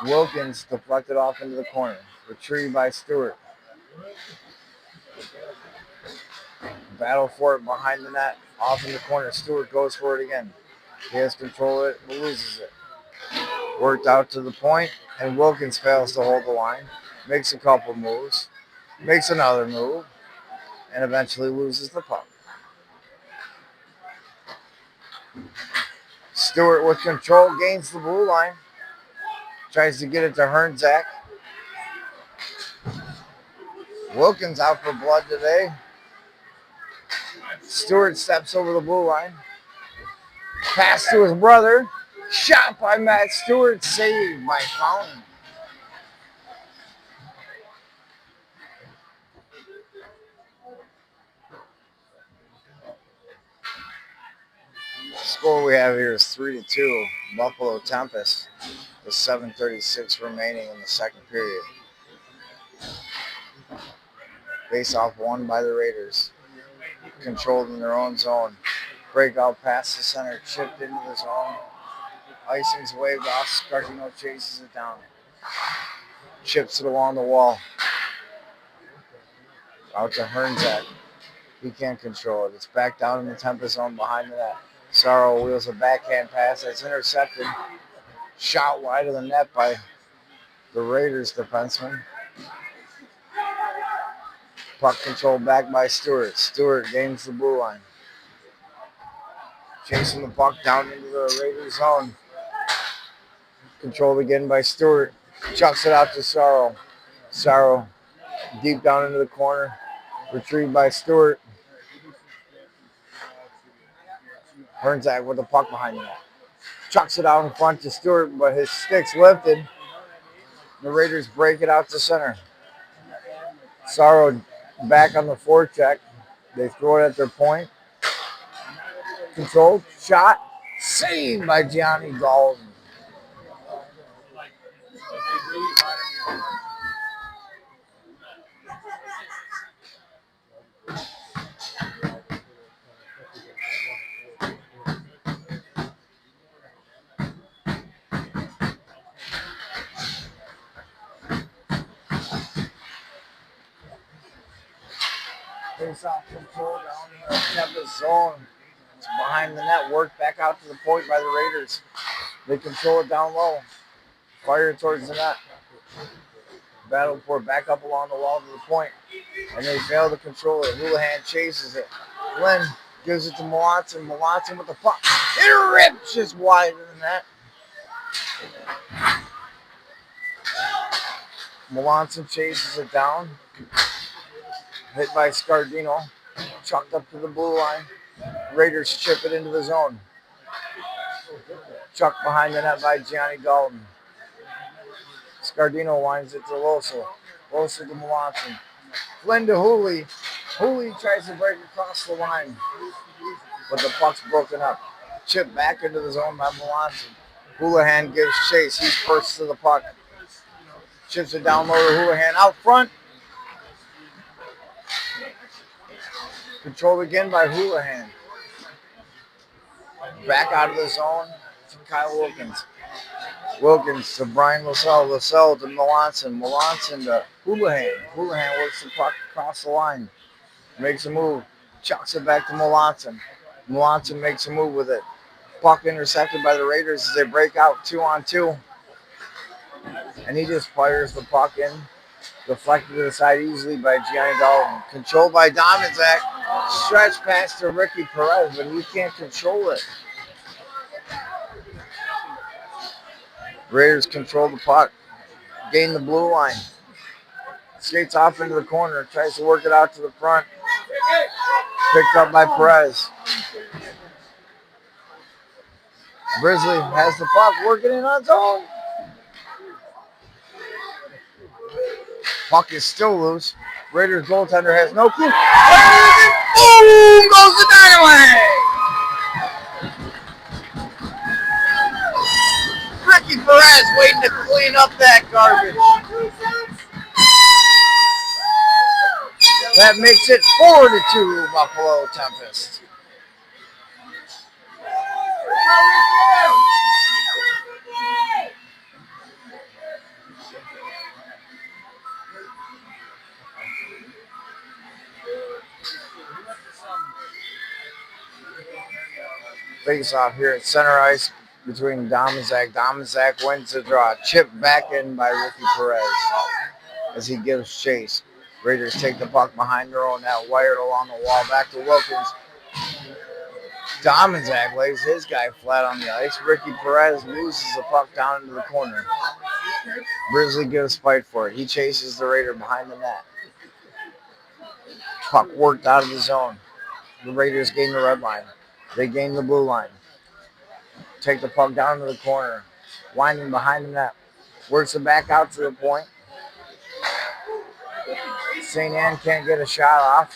[SPEAKER 1] Wilkins, deflected off into the corner. Retrieved by Stewart. Battle for it behind the net, off in the corner. Stewart goes for it again. He has control of it, but loses it. Worked out to the point, and Wilkins fails to hold the line. Makes a couple moves, makes another move, and eventually loses the puck. Stewart with control gains the blue line. Tries to get it to Hernzak. Wilkins out for blood today. Stewart steps over the blue line. Pass to his brother. Shot by Matt Stewart. Saved by Fountain. The score we have here is 3-2. Buffalo Tempest with 7:36 remaining in the second period. Face off won by the Raiders. Controlled in their own zone. Breakout pass to center. Chipped into the zone. Icing's waved off. Scardino chases it down. Chips it along the wall. Out to Hernzak. He can't control it. It's back down in the Tempest zone behind the net. Sorrow wheels a backhand pass that's intercepted. Shot wide of the net by the Raiders defenseman. Puck controlled back by Stewart. Stewart gains the blue line. Chasing the puck down into the Raiders zone. Controlled again by Stewart. Chucks it out to Sorrow. Sorrow deep down into the corner. Retrieved by Stewart. Hernzak with the puck behind the net. Chucks it out in front to Stewart, but his stick's lifted. The Raiders break it out to center. Sorrow back on the forecheck. They throw it at their point. Controlled. Shot. Saved by Gianni Dalton. Face off control down in the Tempest zone. It's behind the net. Worked back out to the point by the Raiders. They control it down low. Fire towards the net. Battle for it back up along the wall to the point. And they fail to control it. Houlihan chases it. Glenn gives it to Melanson. Melanson with the puck. It rips just wide of the net. Melanson chases it down. Hit by Scardino. Chucked up to the blue line. Raiders chip it into the zone. Chucked behind the net by Gianni Dalton. Scardino winds it to Loso. Loso to Melanson. Flynn to Hooley. Hooley tries to break across the line. But the puck's broken up. Chip back into the zone by Melanson. Houlihan gives chase. He's first to the puck. Chips it down low to Houlihan. Out front. Controlled again by Houlihan. Back out of the zone to Kyle Wilkins. Wilkins to Brian Lascelles. Lascelles to Melanson. Melanson to Houlihan. Houlihan works the puck across the line. Makes a move. Chucks it back to Melanson. Melanson makes a move with it. Puck intercepted by the Raiders as they break out 2-on-2. And he just fires the puck in. Deflected to the side easily by Gianni Dalton. Controlled by Domizak. Stretch pass to Ricky Perez, but he can't control it. Raiders control the puck. Gain the blue line. Skates off into the corner. Tries to work it out to the front. Picked up by Perez. Grizzly has the puck working in on zone. Puck is still loose. Raiders goaltender has no clue. Boom goes the dynamite. Ricky Perez waiting to clean up that garbage. That makes it 4-2 Buffalo Tempest. Face off here at center ice between Dom and Zach. Dom and Zach wins the draw. Chipped back in by Ricky Perez as he gives chase. Raiders take the puck behind their own net, wired along the wall, back to Wilkins. Dom and Zach lays his guy flat on the ice. Ricky Perez loses the puck down into the corner. Grizzly gives fight for it. He chases the Raider behind the net. Puck worked out of the zone. The Raiders gain the red line. They gain the blue line. Take the puck down to the corner. Winding behind the net. Works it back out to the point. St. Anne can't get a shot off.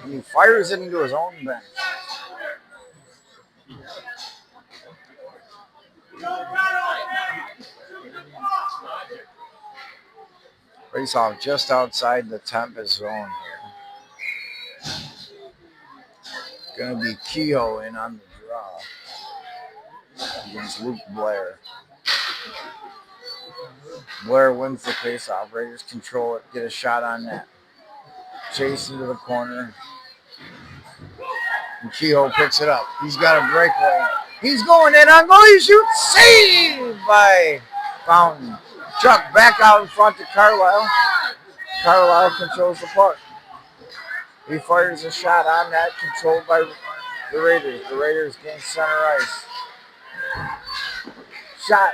[SPEAKER 1] And he fires it into his own bench. Face off just outside the Tempest zone here. Going to be Kehoe in on the draw against Luke Blair. Blair wins the faceoff. Raiders control it, get a shot on net. Chase into the corner. And Kehoe picks it up. He's got a breakaway. He's going in on goal. He shoots. Saved by Fountain. Chuck back out in front to Carlisle. Carlisle controls the puck. He fires a shot on net, controlled by the Raiders. The Raiders gain center ice. Shot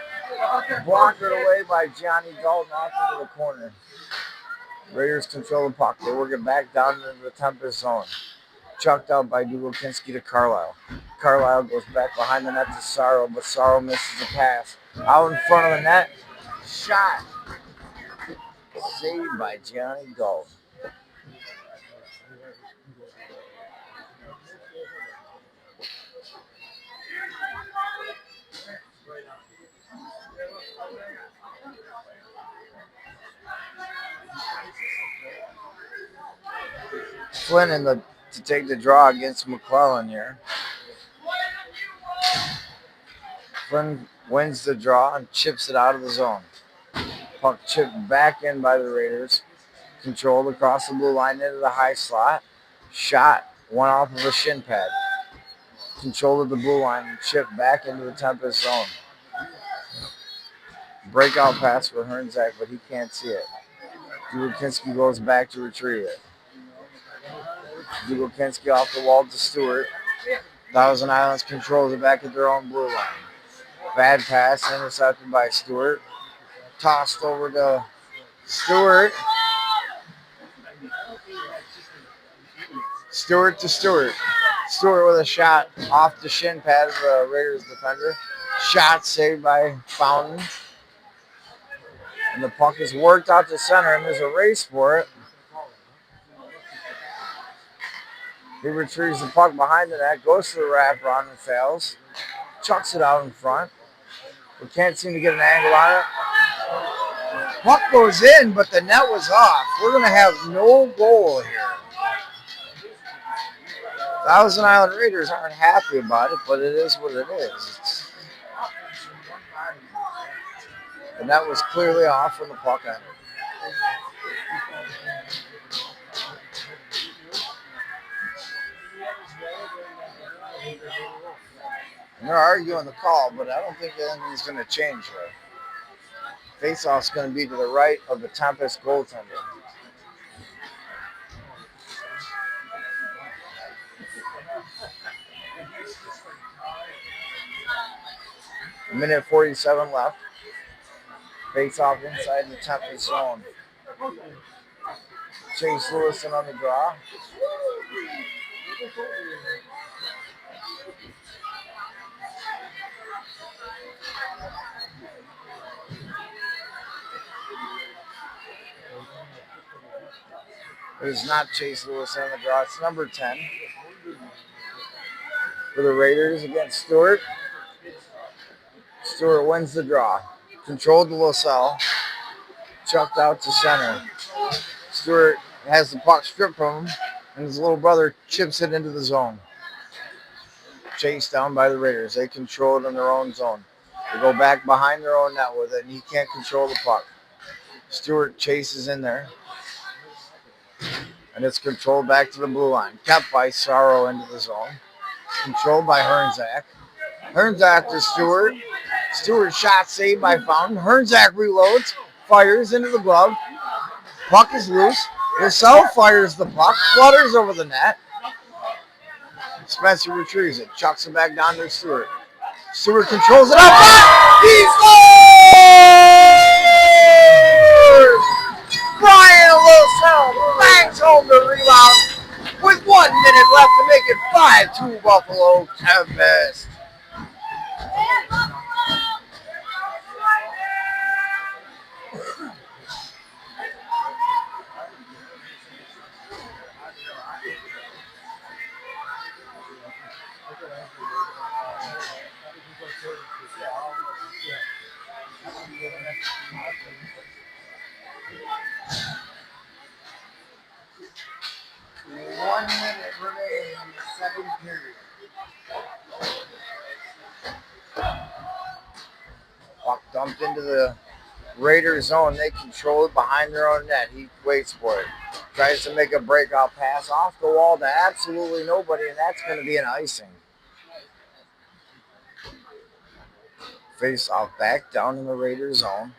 [SPEAKER 1] blocked away by Johnny Dalton off into the corner. Raiders control the puck. They work it back down into the Tempest zone. Chucked out by Dubokinski to Carlisle. Carlisle goes back behind the net to Sorrow, but Sorrow misses the pass. Out in front of the net. Shot. Saved by Johnny Dalton. Flynn to take the draw against McClellan here. Flynn wins the draw and chips it out of the zone. Puck chipped back in by the Raiders. Controlled across the blue line into the high slot. Shot. One off of a shin pad. Controlled at the blue line and chipped back into the Tempest zone. Breakout pass for Hernzak, but he can't see it. Dubokinski goes back to retrieve it. Dubokinski off the wall to Stewart. Thousand Islands controls it back at their own blue line. Bad pass intercepted by Stewart. Tossed over to Stewart. Stewart to Stewart. Stewart with a shot off the shin pad of the Raiders defender. Shot saved by Fountain. And the puck is worked out to center, and there's a race for it. He retrieves the puck behind the net, goes to the wraparound and fails. Chucks it out in front. We can't seem to get an angle on it. Puck goes in, but the net was off. We're going to have no goal here. Thousand Island Raiders aren't happy about it, but it is what it is. The net was clearly off from the puck end. And they're arguing the call, but I don't think anything's going to change there. Face-off's going to be to the right of the Tempest goaltender. A minute 47 left. Face-off inside the Tempest zone. Chase Lewison on the draw. It is not Chase Lewis in the draw. It's number 10 for the Raiders against Stewart. Stewart wins the draw. Controlled to LaSalle. Chucked out to center. Stewart has the puck stripped from him, and his little brother chips it into the zone. Chased down by the Raiders. They control it in their own zone. They go back behind their own net with it, and he can't control the puck. Stewart chases in there, and it's controlled back to the blue line. Kept by Sorrow into the zone. Controlled by Hernzak. Hernzak to Stewart. Stewart shot saved by Fountain. Hernzak reloads, fires into the glove. Puck is loose. LaSalle fires the puck, flutters over the net. Spencer retrieves it, chucks it back down to Stewart. Stewart controls it up. He scores! Brian LaSalle bangs home the rebound with 1 minute left to make it 5-2 Buffalo Tempest. Remaining in the second period. Puck dumped into the Raiders zone. They control it behind their own net. He waits for it. Tries to make a breakout pass off the wall to absolutely nobody, and that's going to be an icing. Face off back down in the Raiders zone.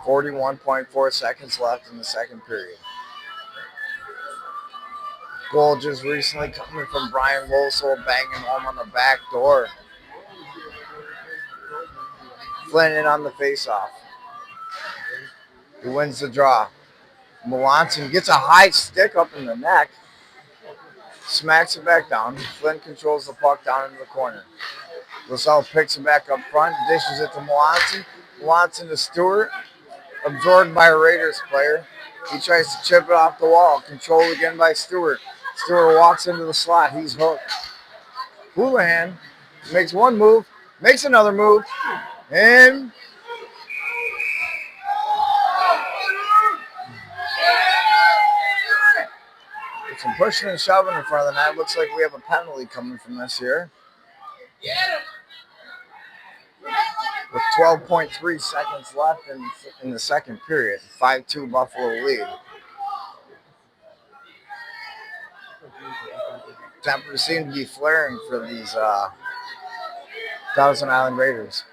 [SPEAKER 1] 41.4 seconds left in the second period. Goal just recently coming from Brian Losel, banging home on the back door. Flynn in on the face-off. He wins the draw. Melanson gets a high stick up in the neck. Smacks it back down. Flynn controls the puck down into the corner. LaSalle picks it back up front, dishes it to Melanson. Melanson to Stewart. Absorbed by a Raiders player. He tries to chip it off the wall. Controlled again by Stewart. Stewart walks into the slot. He's hooked. Houlihan makes one move, makes another move, and with some pushing and shoving in front of the net. Looks like we have a penalty coming from this here. With 12.3 seconds left in the second period. 5-2 Buffalo lead. Tempers seem to be flaring for these Thousand Island Raiders.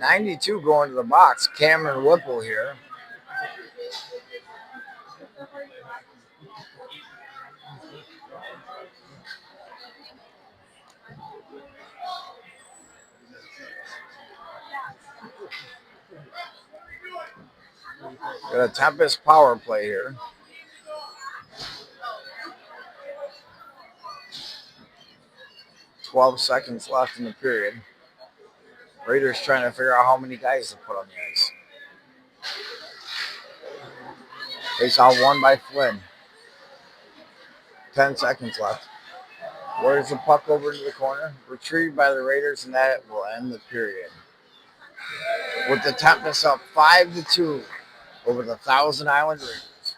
[SPEAKER 1] .92 going to the box. Cameron Whipple here. Got a Tempest power play here. .12 seconds left in the period. Raiders trying to figure out how many guys to put on the ice. Face off won by Flynn. 10 seconds left. Where's the puck over to the corner? Retrieved by the Raiders, and that will end the period. With the Tempest up 5-2 over the Thousand Island Raiders.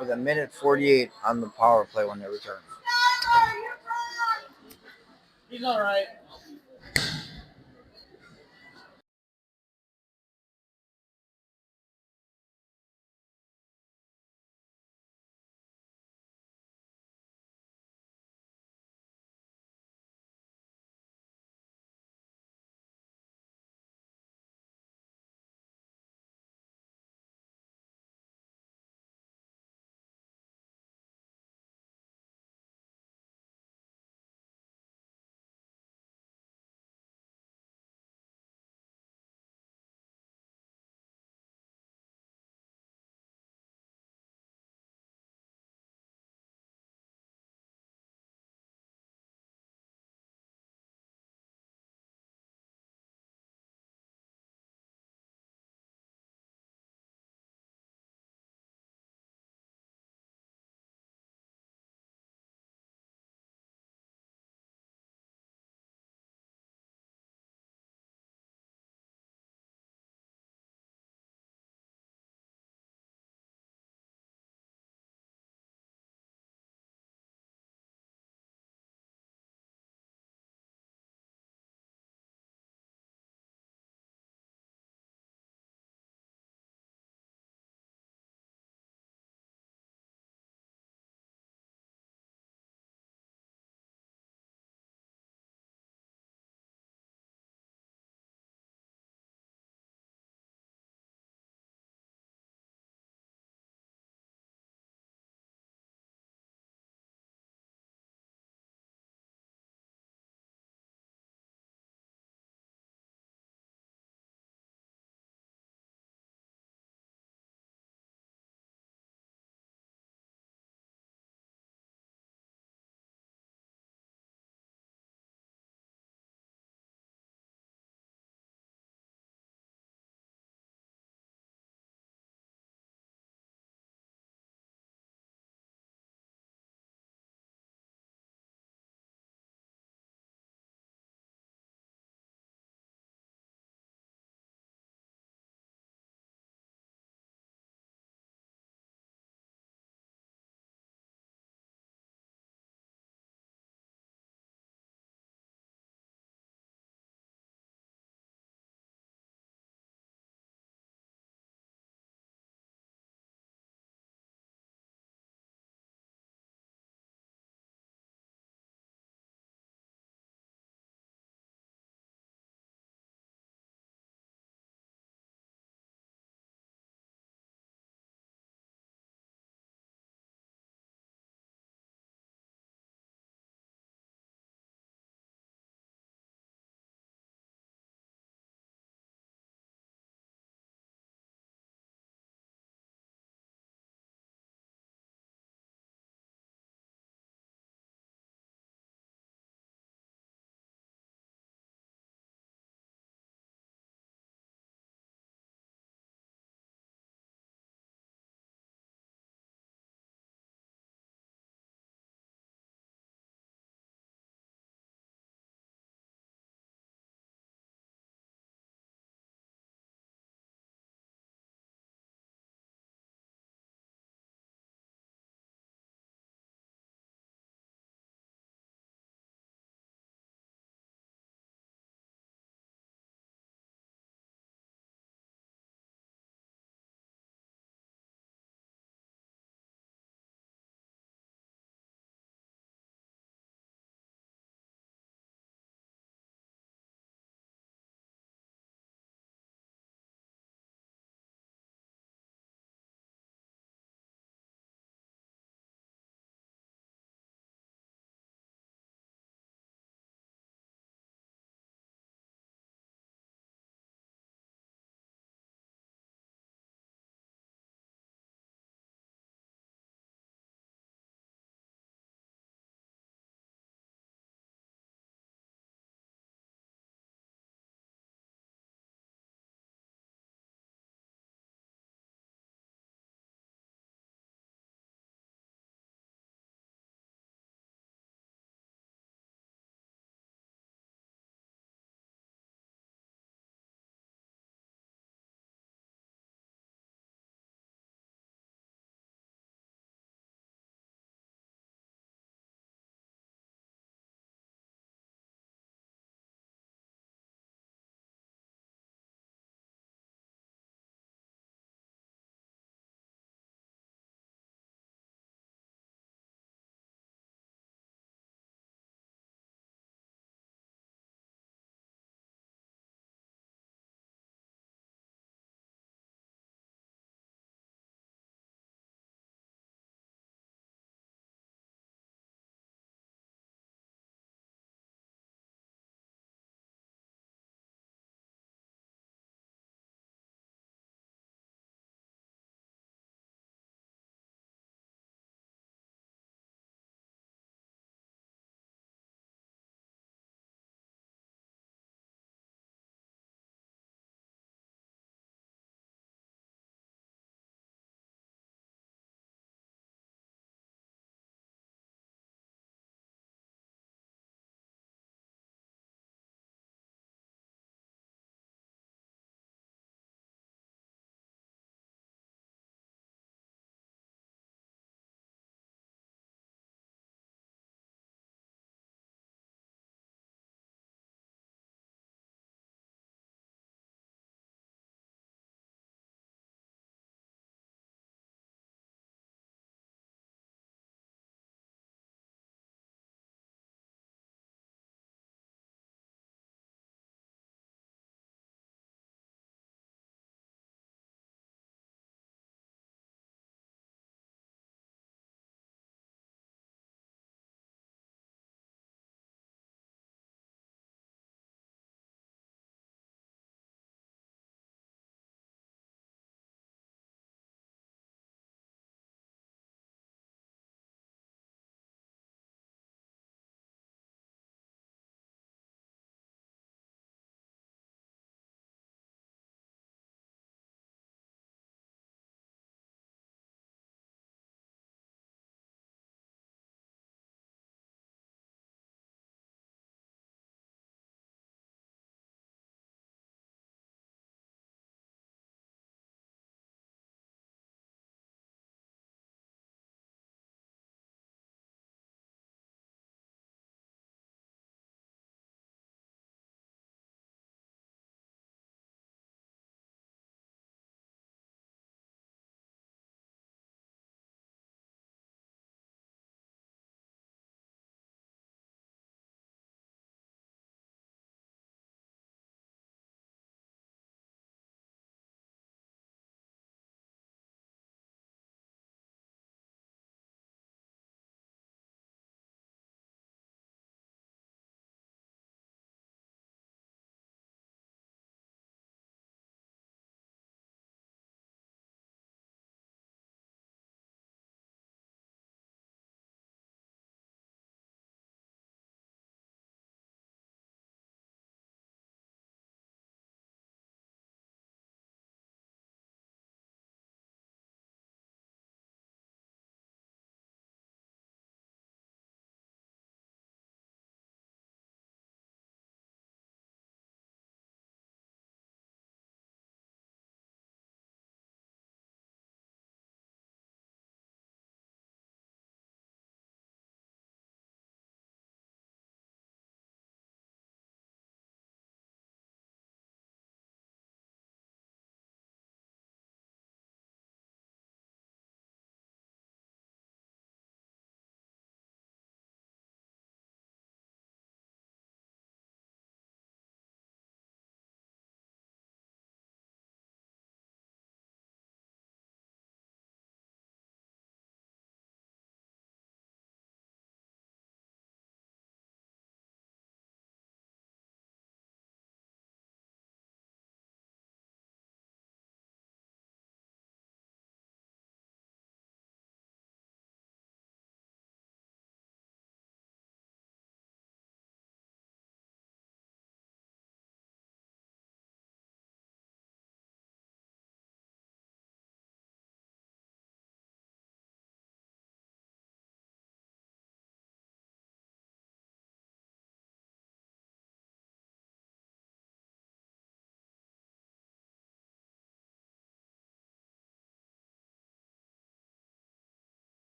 [SPEAKER 1] With a minute 48 on the power play when they return.
[SPEAKER 2] He's all right.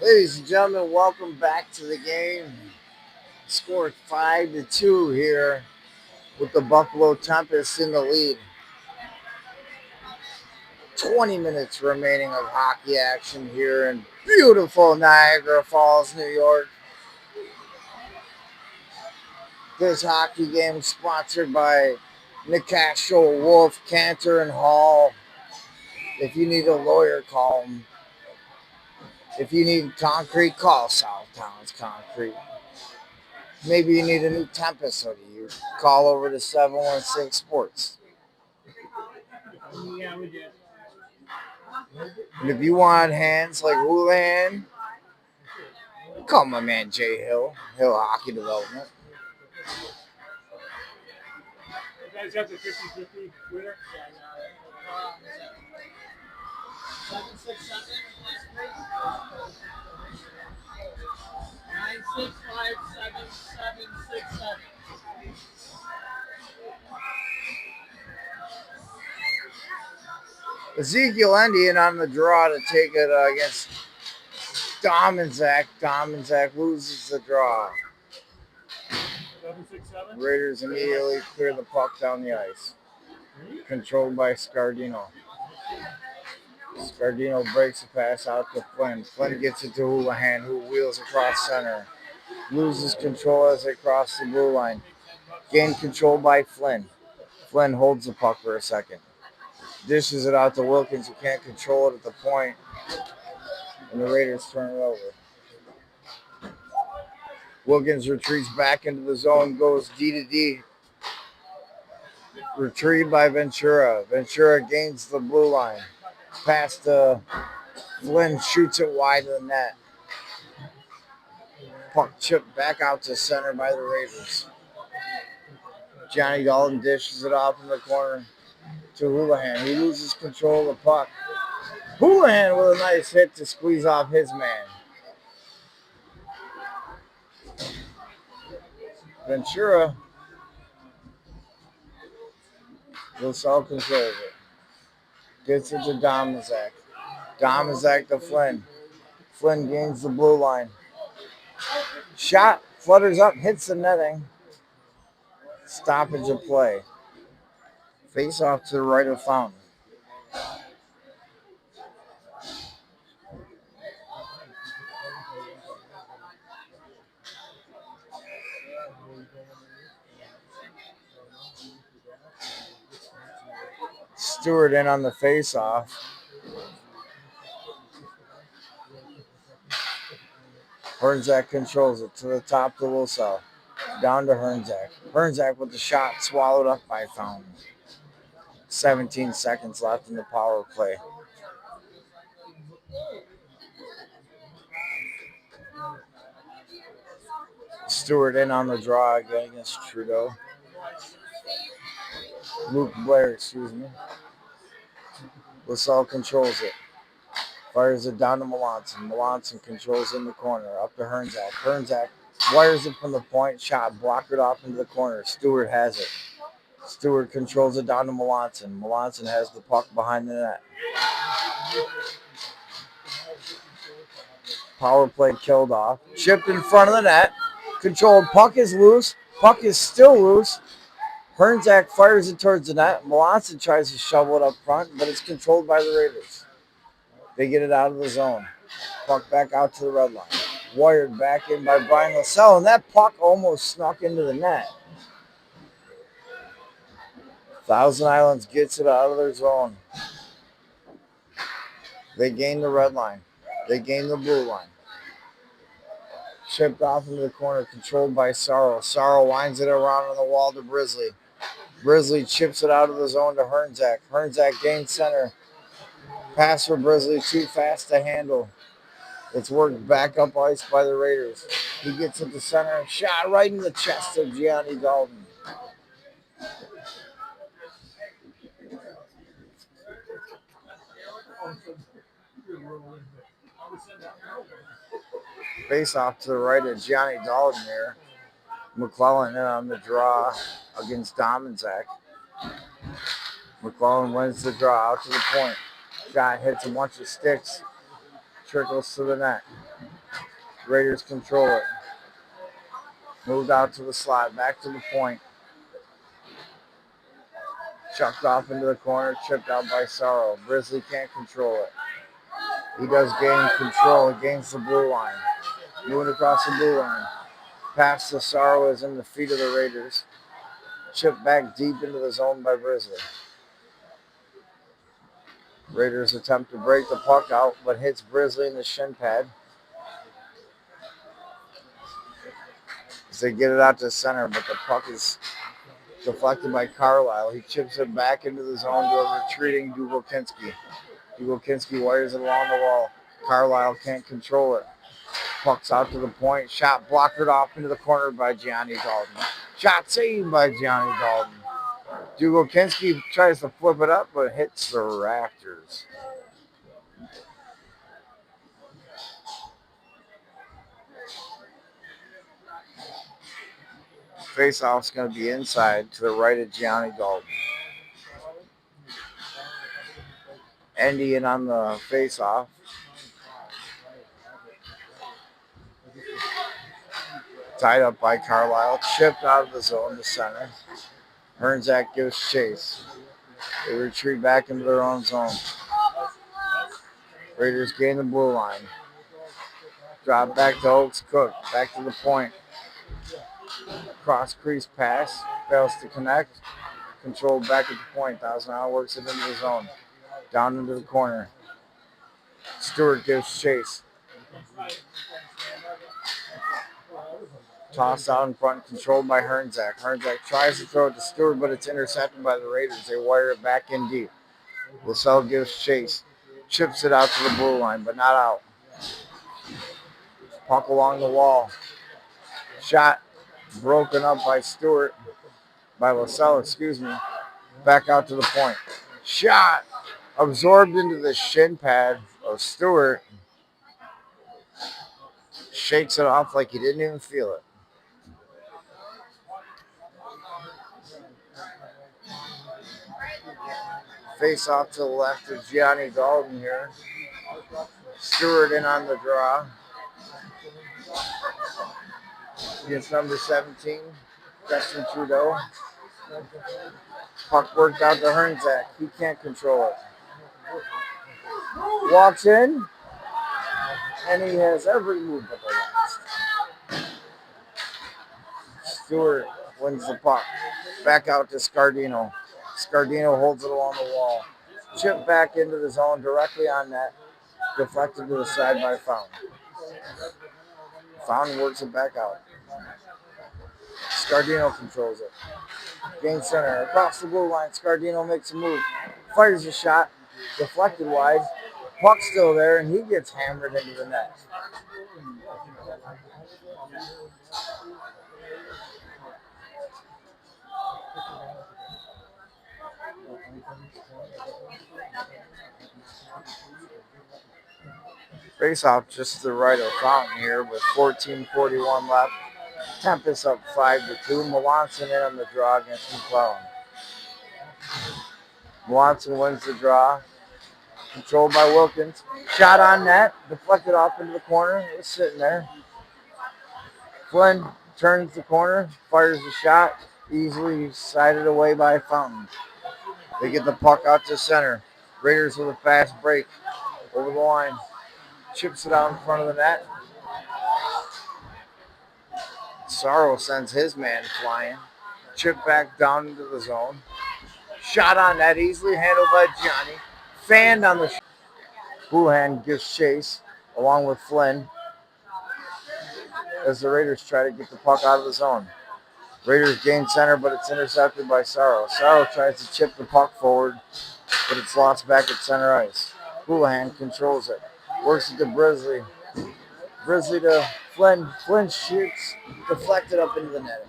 [SPEAKER 1] Ladies and gentlemen, welcome back to the game. Scored 5-2 here with the Buffalo Tempest in the lead. 20 minutes remaining of hockey action here in beautiful Niagara Falls, New York. This hockey game is sponsored by Nicasio, Wolf, Cantor, and Hall. If you need a lawyer, call them. If you need concrete, call Southtown's Concrete. Maybe you need a new Tempest hoodie. You call over to 716 Sports. And if you want hands like Houlihan, call my man Jay Hill, Hill Hockey Development.
[SPEAKER 2] You guys have the 50-50 winner? 767 9657767.
[SPEAKER 1] Ezekiel Endian on the draw to take it against Dominzak. Dominzak loses the draw.
[SPEAKER 2] 767.
[SPEAKER 1] Raiders immediately clear the puck down the ice. Controlled by Scardino. Scardino breaks the pass out to Flynn. Flynn gets it to Houlihan, who wheels across center. Loses control as they cross the blue line. Gained control by Flynn. Flynn holds the puck for a second. Dishes it out to Wilkins, who can't control it at the point. And the Raiders turn it over. Wilkins retreats back into the zone, goes D to D. Retrieved by Ventura. Ventura gains the blue line. Pass to Flynn, shoots it wide of the net. Puck chipped back out to center by the Raiders. Johnny Dalton dishes it off in the corner to Houlihan. He loses control of the puck. Houlihan with a nice hit to squeeze off his man. Ventura Lassalle controls it. Gets it to Dominzak. Dominzak to Flynn. Flynn gains the blue line. Shot, flutters up, hits the netting. Stoppage of play. Face off to the right of Fountain. Stewart in on the face-off. Hernzak controls it to the top to Wilsall. Down to Hernzak. Hernzak with the shot swallowed up by Fountain. 17 seconds left in the power play. Stewart in on the draw again against Trudeau. Luke Blair, excuse me. Lassalle controls it. Fires it down to Melanson. Melanson controls in the corner. Up to Hernzak. Hernzak wires it from the point. Shot blocked off into the corner. Stewart has it. Stewart controls it down to Melanson. Melanson has the puck behind the net. Power play killed off. Chipped in front of the net. Controlled. Puck is loose. Puck is still loose. Hernzak fires it towards the net. Melanson tries to shovel it up front, but it's controlled by the Raiders. They get it out of the zone. Puck back out to the red line. Wired back in by Brian Lassalle, and that puck almost snuck into the net. Thousand Islands gets it out of their zone. They gain the red line. They gain the blue line. Chipped off into the corner, controlled by Sorrow. Sorrow winds it around on the wall to Brisley. Brisley chips it out of the zone to Hernzak. Hernzak gains center. Pass for Brisley, too fast to handle. It's worked back up ice by the Raiders. He gets it to center. Shot right in the chest of Gianni Dalton. Face off to the right of Gianni Dalton here. McClellan in on the draw against Dominzak. McClellan wins the draw out to the point. Shot hits a bunch of sticks. Trickles to the net. Raiders control it. Moved out to the slot. Back to the point. Chucked off into the corner. Chipped out by Sorrow. Grizzly can't control it. He does gain control against the blue line. Moving across the blue line. Pass to Sorrow is in the feet of the Raiders. Chipped back deep into the zone by Grizzly. Raiders attempt to break the puck out, but hits Grizzly in the shin pad. As they get it out to center, but the puck is deflected by Carlisle. He chips it back into the zone to a retreating Dubelkinski. Dubelkinski wires it along the wall. Carlisle can't control it. Puck's out to the point. Shot blocked off into the corner by Gianni Dalton. Shot saved by Gianni Dalton. Dubelkinski tries to flip it up, but hits the rafters. Face-off's going to be inside to the right of Gianni Dalton. Andy in on the face-off. Tied up by Carlisle. Chipped out of the zone to center. Hernzak gives chase. They retreat back into their own zone. Raiders gain the blue line. Drop back to Oaks Cook. Back to the point. Cross crease pass. Fails to connect. Controlled back at the point. Thousand works it into the zone. Down into the corner. Stewart gives chase. Tossed out in front, controlled by Hernzak. Hernzak tries to throw it to Stewart, but it's intercepted by the Raiders. They wire it back in deep. LaSalle gives chase. Chips it out to the blue line, but not out. Puck along the wall. Shot broken up by Stewart. By LaSalle, excuse me. Back out to the point. Shot absorbed into the shin pad of Stewart. Shakes it off like he didn't even feel it. Face off to the left of Gianni Dalton here. Stewart in on the draw. Against number 17, Justin Trudeau. Puck worked out to Hernzak. He can't control it. Walks in, and he has every move but the last. Stewart wins the puck. Back out to Scardino. Scardino holds it along the wall. Chip back into the zone directly on net. Deflected to the side by Fountain. Fountain works it back out. Scardino controls it. Gain center. Across the blue line. Scardino makes a move. Fires a shot. Deflected wide. Puck's still there, and he gets hammered into the net. Face-off just to the right of Fountain here with 14:41 left. Tempest up 5-2. Melanson in on the draw against McClellan. Melanson wins the draw. Controlled by Wilkins. Shot on net. Deflected off into the corner. It was sitting there. Flynn turns the corner. Fires the shot. Easily sided away by Fountain. They get the puck out to center. Raiders with a fast break. Over the line. Chips it out in front of the net. Sorrow sends his man flying. Chip back down into the zone. Shot on net, easily handled by Gianni. Fanned on the shot. Houlihan gives chase along with Flynn as the Raiders try to get the puck out of the zone. Raiders gain center, but it's intercepted by Sorrow. Sorrow tries to chip the puck forward, but it's lost back at center ice. Houlihan controls it. Works it to Grizzly. Grizzly to Flynn. Flynn shoots, deflected up into the net.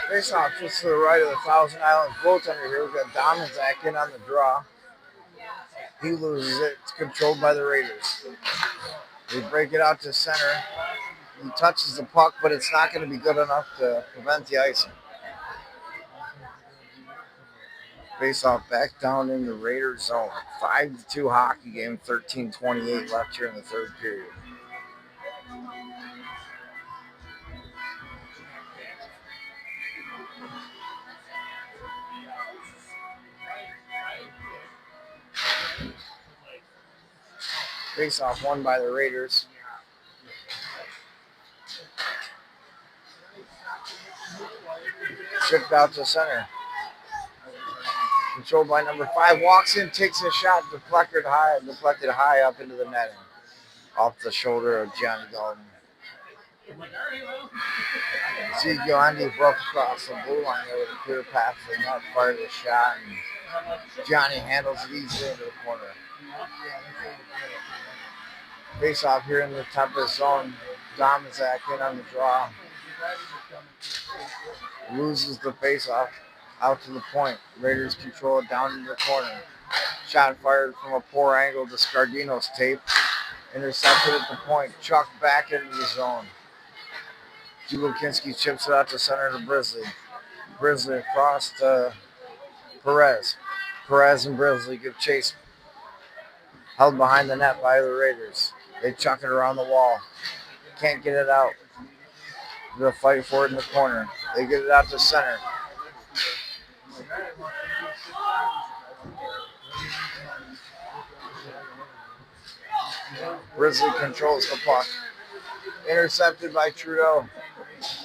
[SPEAKER 1] Face off just to the right of the Thousand Islands goaltender here. We've got Domazak in on the draw. He loses it. It's controlled by the Raiders. They break it out to center. He touches the puck, but it's not going to be good enough to prevent the icing. Face off back down in the Raiders zone. 5-2 hockey game, 13:28 left here in the third period. Face off won by the Raiders. Shipped out to center. Controlled by number 5. Walks in, takes a shot, deflected high up into the netting. Off the shoulder of Johnny Dalton. Ezekiel Andy broke across the blue line there with a clear path to the net, fired a shot, and Johnny handles it easily into the corner. Face off here in the Tempest zone. Domazak in on the draw. Loses the face off out to the point. Raiders control it down into the corner. Shot fired from a poor angle to Scardino's tape. Intercepted at the point. Chucked back into the zone. Julokinski chips it out to center to Brisley. Brisley across to Perez. Perez and Brisley give chase. Held behind the net by the Raiders. They chuck it around the wall. Can't get it out. They'll fight for it in the corner. They get it out to center. Brisley controls the puck. Intercepted by Trudeau.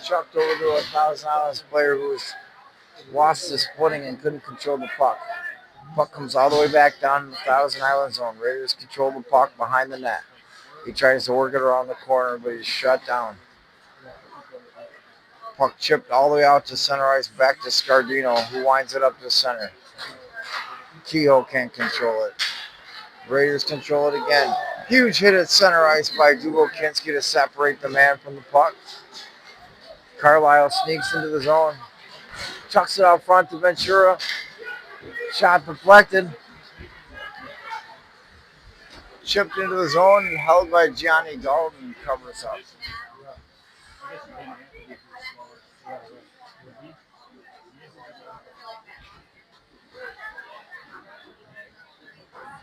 [SPEAKER 1] Chucked over to a Thousand Islands player who was lost his footing and couldn't control the puck. Puck comes all the way back down in the Thousand Islands zone. Raiders control the puck behind the net. He tries to work it around the corner, but he's shut down. Puck chipped all the way out to center ice, back to Scardino, who winds it up to center. Kehoe can't control it. Raiders control it again. Huge hit at center ice by Julokinski to separate the man from the puck. Carlisle sneaks into the zone. Chucks it out front to Ventura. Shot deflected. Chipped into the zone and held by Johnny Dalton. Covers up.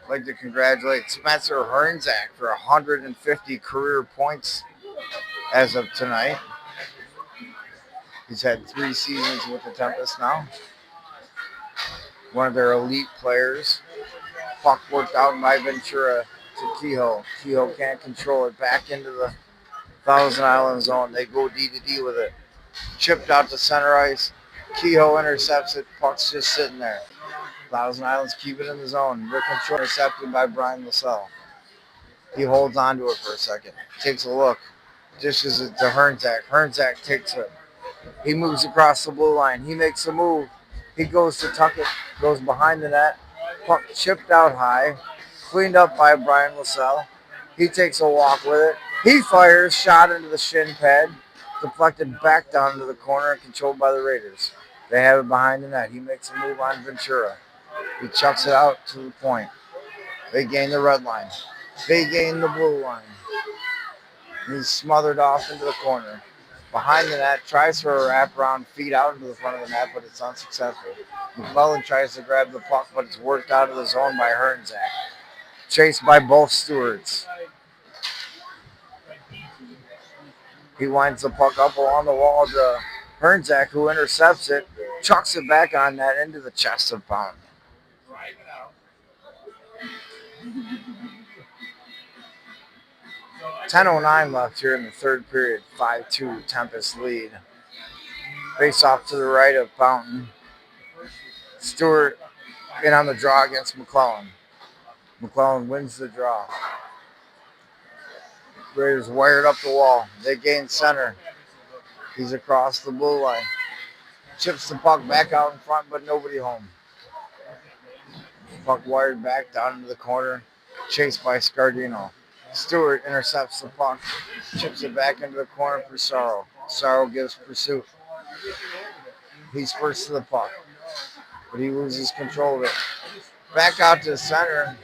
[SPEAKER 1] I'd like to congratulate Spencer Hernzak for 150 career points as of tonight. He's had 3 seasons with the Tempest now. One of their elite players. Puck worked out by Ventura to Kehoe. Kehoe can't control it. Back into the Thousand Island zone. They go D to D with it. Chipped out to center ice. Kehoe intercepts it. Puck's just sitting there. Thousand Islands keep it in the zone. Rick control intercepted by Brian LaSalle. He holds on to it for a second. Takes a look. Dishes it to Hernzak. Hernzak takes it. He moves across the blue line. He makes a move. He goes to tuck it. Goes behind the net. Puck chipped out high. Cleaned up by Brian LaSalle. He takes a walk with it. He fires. Shot into the shin pad. Deflected back down to the corner and controlled by the Raiders. They have it behind the net. He makes a move on Ventura. He chucks it out to the point. They gain the red line. They gain the blue line. He's smothered off into the corner. Behind the net, tries for a wraparound feed out into the front of the net, but it's unsuccessful. McClellan tries to grab the puck, but it's worked out of the zone by Hernzak. Chased by both stewards. He winds the puck up along the wall to Hernzak, who intercepts it, chucks it back on net into the chest of Pound. .10:09 left here in the third period. 5-2 Tempest lead. Face off to the right of Fountain. Stewart in on the draw against McClellan. McClellan wins the draw. Raiders wired up the wall. They gain center. He's across the blue line. Chips the puck back out in front, but nobody home. Puck wired back down into the corner. Chased by Scardino. Stewart intercepts the puck, chips it back into the corner for Sorrow. Sorrow gives pursuit. He spurts to the puck, but he loses control of it. Back out to the center.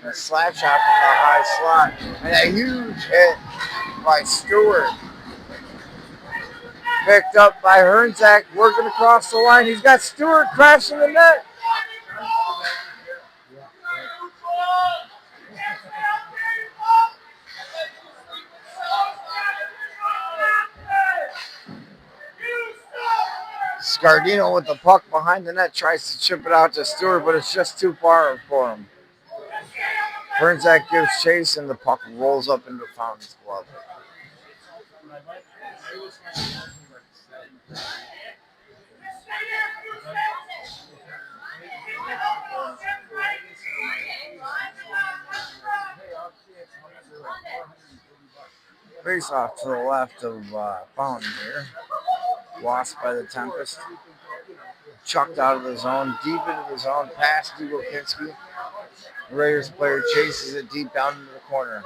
[SPEAKER 1] A slap shot from the high slot. And a huge hit by Stewart. Picked up by Hernzak, working across the line. He's got Stewart crashing the net. Scardino with the puck behind the net tries to chip it out to Stewart, but it's just too far for him. Hernzak gives chase, and the puck rolls up into Fountain's glove. Face off to the left of Fountain here. Lost by the Tempest. Chucked out of the zone, deep into the zone, past Dougal Kinski. The Raiders player chases it deep down into the corner.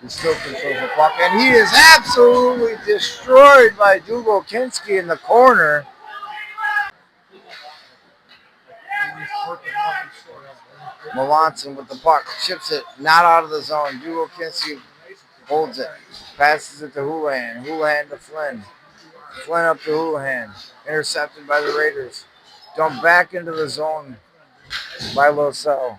[SPEAKER 1] He still controls the puck, and he is absolutely destroyed by Dougal Kinski in the corner. Melanson with the puck, chips it, not out of the zone. Dougal Kinski holds it, passes it to Houlihan. Houlihan to Flynn. Flynn up to Houlihan. Intercepted by the Raiders. Dumped back into the zone by Losell.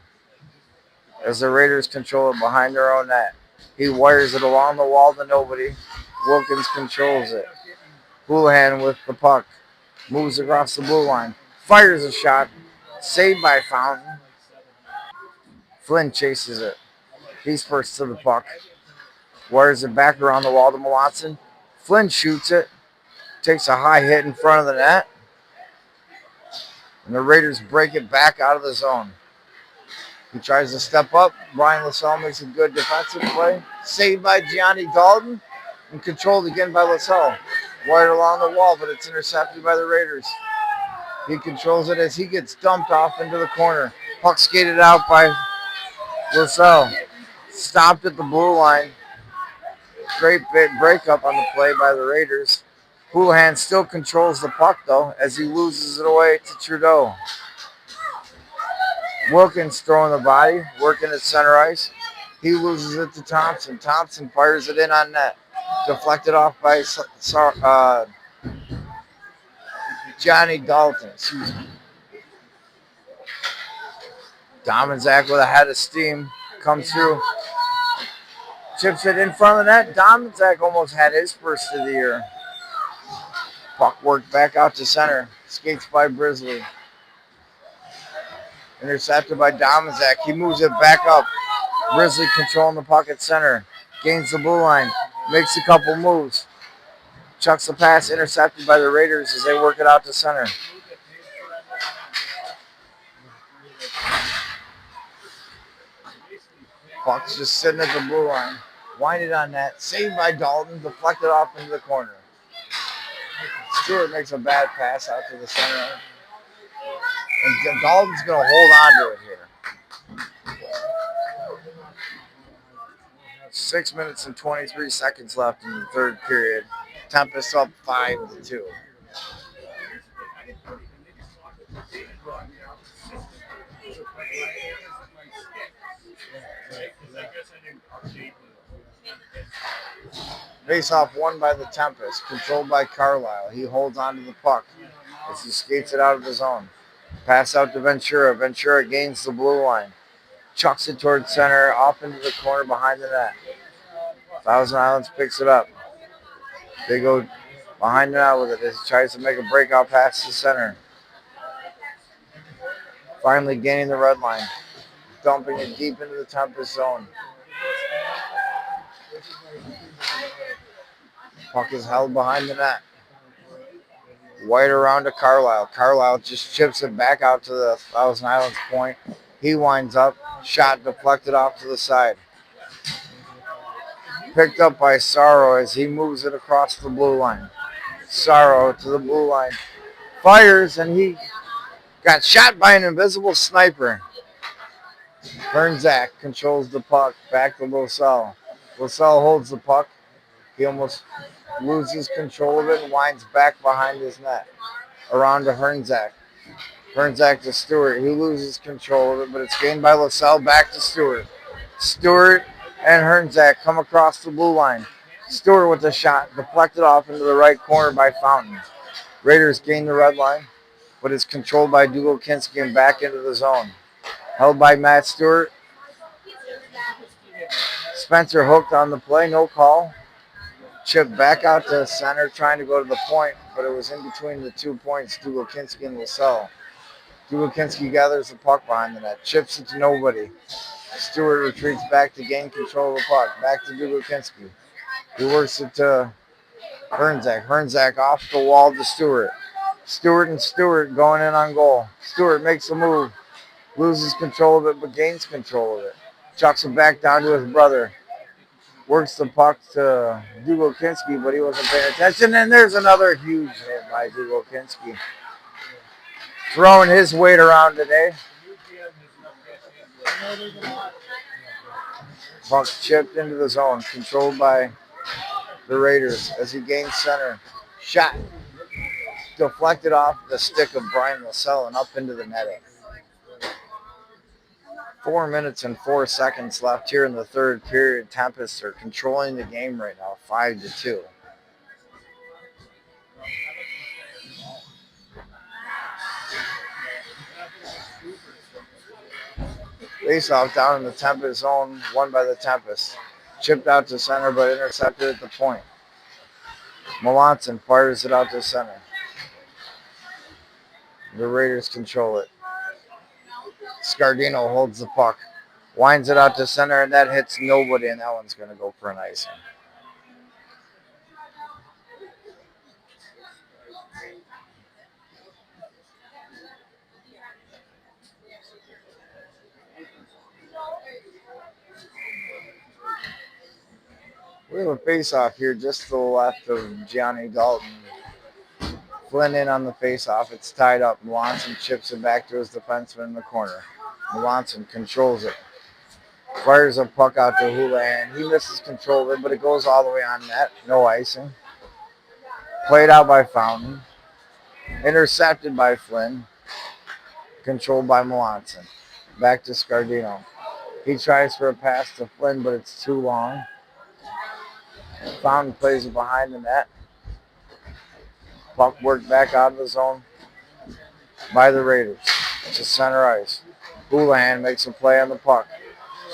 [SPEAKER 1] As the Raiders control it behind their own net. He wires it along the wall to nobody. Wilkins controls it. Houlihan with the puck. Moves across the blue line. Fires a shot. Saved by Fountain. Flynn chases it. He's first to the puck. Wires it back around the wall to Melanson. Flynn shoots it. Takes a high hit in front of the net. And the Raiders break it back out of the zone. He tries to step up. Brian LaSalle makes a good defensive play. Saved by Gianni Dalton. And controlled again by LaSalle. Wired along the wall, but it's intercepted by the Raiders. He controls it as he gets dumped off into the corner. Puck skated out by LaSalle. Stopped at the blue line. Great breakup on the play by the Raiders. Houlihan still controls the puck, though, as he loses it away to Trudeau. Wilkins throwing the body, working at center ice. He loses it to Thompson. Thompson fires it in on net. Deflected off by Johnny Dalton. Excuse me. Dominzak with a head of steam comes through. Chips it in front of the net. Dominzak almost had his first of the year. Puck worked back out to center. Skates by Brisley. Intercepted by Dominzak. He moves it back up. Brisley controlling the puck at center. Gains the blue line. Makes a couple moves. Chucks the pass. Intercepted by the Raiders as they work it out to center. Puck's just sitting at the blue line. Winded on that. Saved by Dalton. Deflected off into the corner. Stewart makes a bad pass out to the center. And Dalton's going to hold on to it here. 6 minutes and 23 seconds left in the third period. Tempest up 5-2. Face-off won by the Tempest, controlled by Carlisle. He holds on to the puck as he skates it out of the zone. Pass out to Ventura. Ventura gains the blue line. Chucks it towards center, off into the corner behind the net. Thousand Islands picks it up. They go behind the net with it as he tries to make a breakout pass to center. Finally gaining the red line. Dumping it deep into the Tempest zone. Puck is held behind the net. White around to Carlisle. Carlisle just chips it back out to the Thousand Islands point. He winds up. Shot deflected off to the side. Picked up by Sorrow as he moves it across the blue line. Sorrow to the blue line. Fires, and he got shot by an invisible sniper. Hernzak controls the puck. Back to Losell. Losell holds the puck. He almost loses control of it and winds back behind his net. Around to Hernzak. Hernzak to Stewart. He loses control of it, but it's gained by Losell. Back to Stewart. Stewart and Hernzak come across the blue line. Stewart with a shot deflected off into the right corner by Fountain. Raiders gain the red line, but it's controlled by Dougal Kinski and back into the zone. Held by Matt Stewart. Spencer hooked on the play, no call. Chip back out to center, trying to go to the point, but it was in between the 2 points, Dougal Kinski and LaSalle. Dougal Kinski gathers the puck behind the net, chips it to nobody. Stewart retreats back to gain control of the puck. Back to Dougal Kinski. He works it to Hernzak. Hernzak off the wall to Stewart. Stewart and Stewart going in on goal. Stewart makes a move, loses control of it, but gains control of it. Chucks it back down to his brother. Works the puck to Dougal Kinski, but he wasn't paying attention. And there's another huge hit by Dougal Kinski. Throwing his weight around today. Puck chipped into the zone, controlled by the Raiders as he gains center. Shot deflected off the stick of Brian LaSalle and up into the netting. 4 minutes and 4 seconds left here in the third period. Tempest are controlling the game right now, 5-2. Face-off down in the Tempest zone, won by the Tempest. Chipped out to center, but intercepted at the point. Melanson fires it out to center. The Raiders control it. Scardino holds the puck. Winds it out to center, and that hits nobody, and that one's going to go for an icing. We have a face-off here just to the left of Johnny Dalton. Flynn in on the face-off. It's tied up. Melanson chips it back to his defenseman in the corner. Melanson controls it. Fires a puck out to Houlihan. He misses control of it, but it goes all the way on net. No icing. Played out by Fountain. Intercepted by Flynn. Controlled by Melanson. Back to Scardino. He tries for a pass to Flynn, but it's too long. Fountain plays it behind the net. Puck worked back out of the zone by the Raiders. To center ice. Houlihan makes a play on the puck.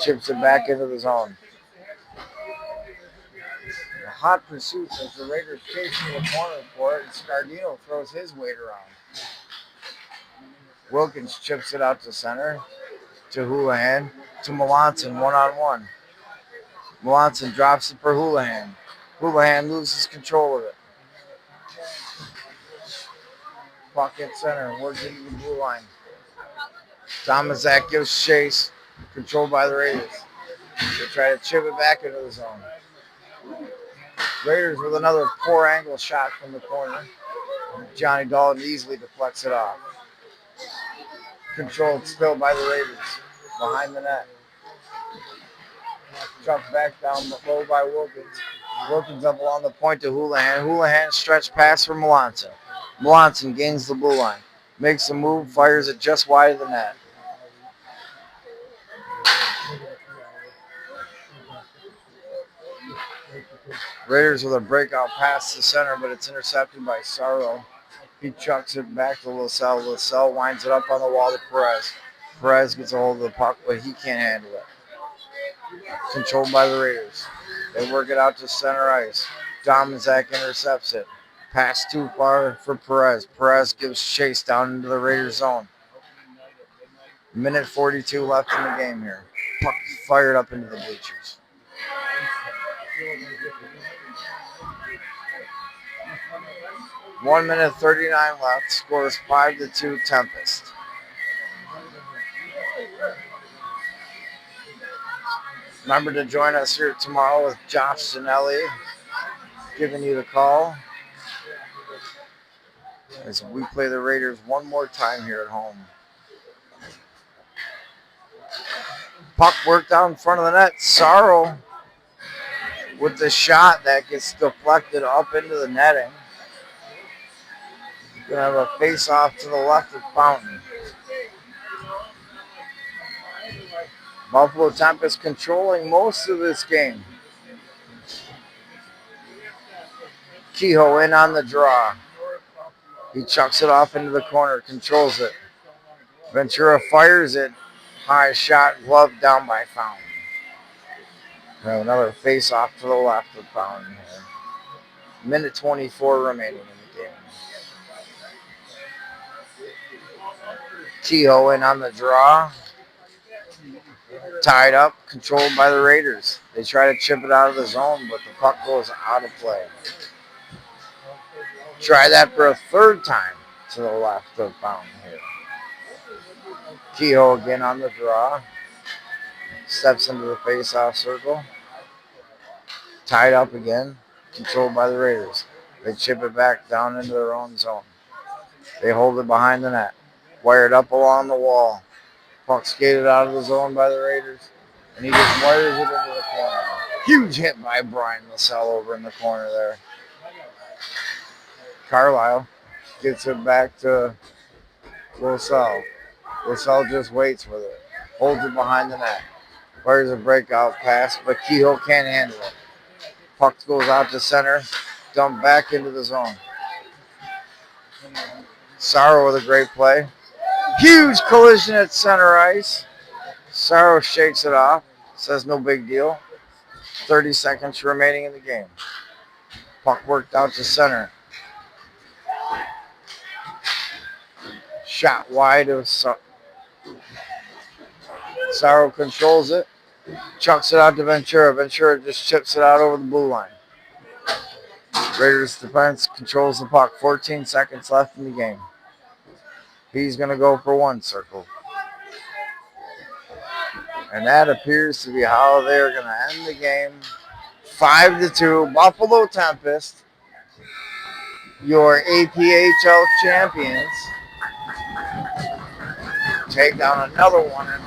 [SPEAKER 1] Chips it back into the zone. A hot pursuit as the Raiders chasing the corner for it, and Scardino throws his weight around. Wilkins chips it out to center. To Houlihan. To Melanson, one-on-one. Melanson drops it for Houlihan. Houlihan loses control of it. Puck at center, works into the blue line. Tomaszak gives chase, controlled by the Raiders. They try to chip it back into the zone. Raiders with another poor angle shot from the corner. Johnny Dalton easily deflects it off. Controlled still by the Raiders, behind the net. Chucked back down low by Wilkins. Wilkins up along the point to Houlihan. Houlihan stretch pass for Melanson. Melanson gains the blue line. Makes a move, fires it just wide of the net. Raiders with a breakout pass to center, but it's intercepted by Sorrow. He chucks it back to LaSalle. LaSalle winds it up on the wall to Perez. Perez gets a hold of the puck, but he can't handle it. Controlled by the Raiders. They work it out to center ice. Tomaszak intercepts it. Pass too far for Perez. Perez gives chase down into the Raiders zone. Minute 42 left in the game here. Puck fired up into the bleachers. One minute 39 left. Scores 5-2 Tempest. Remember to join us here tomorrow with Josh Zanelli giving you the call as we play the Raiders one more time here at home. Puck worked out in front of the net. Sorrow with the shot that gets deflected up into the netting. Gonna have a face-off to the left of Fountain. Buffalo Tempest controlling most of this game. Kehoe in on the draw. He chucks it off into the corner, controls it. Ventura fires it. High shot, glove down by Fountain. We have another face off to the left of Fountain here. Minute 24 remaining in the game. Kehoe in on the draw. Tied up, controlled by the Raiders. They try to chip it out of the zone, but the puck goes out of play. Try that for a third time to the left of Fountain here. Kehoe again on the draw. Steps into the face-off circle. Tied up again, controlled by the Raiders. They chip it back down into their own zone. They hold it behind the net. Wired up along the wall. Puck skated out of the zone by the Raiders. And he just wires it into the corner. Huge hit by Brian LaSalle over in the corner there. Carlisle gets it back to LaSalle. LaSalle just waits with it. Holds it behind the net. Fires a breakout pass, but Kehoe can't handle it. Puck goes out to center. Dumped back into the zone. Sorrow with a great play. Huge collision at center ice. Sorrow shakes it off. Says no big deal. 30 seconds remaining in the game. Puck worked out to center. Shot wide of Sorrow controls it. Chucks it out to Ventura. Ventura just chips it out over the blue line. Raiders defense controls the puck. 14 seconds left in the game. He's going to go for one circle. And that appears to be how they're going to end the game. 5-2, Buffalo Tempest, your APHL champions, take down another one in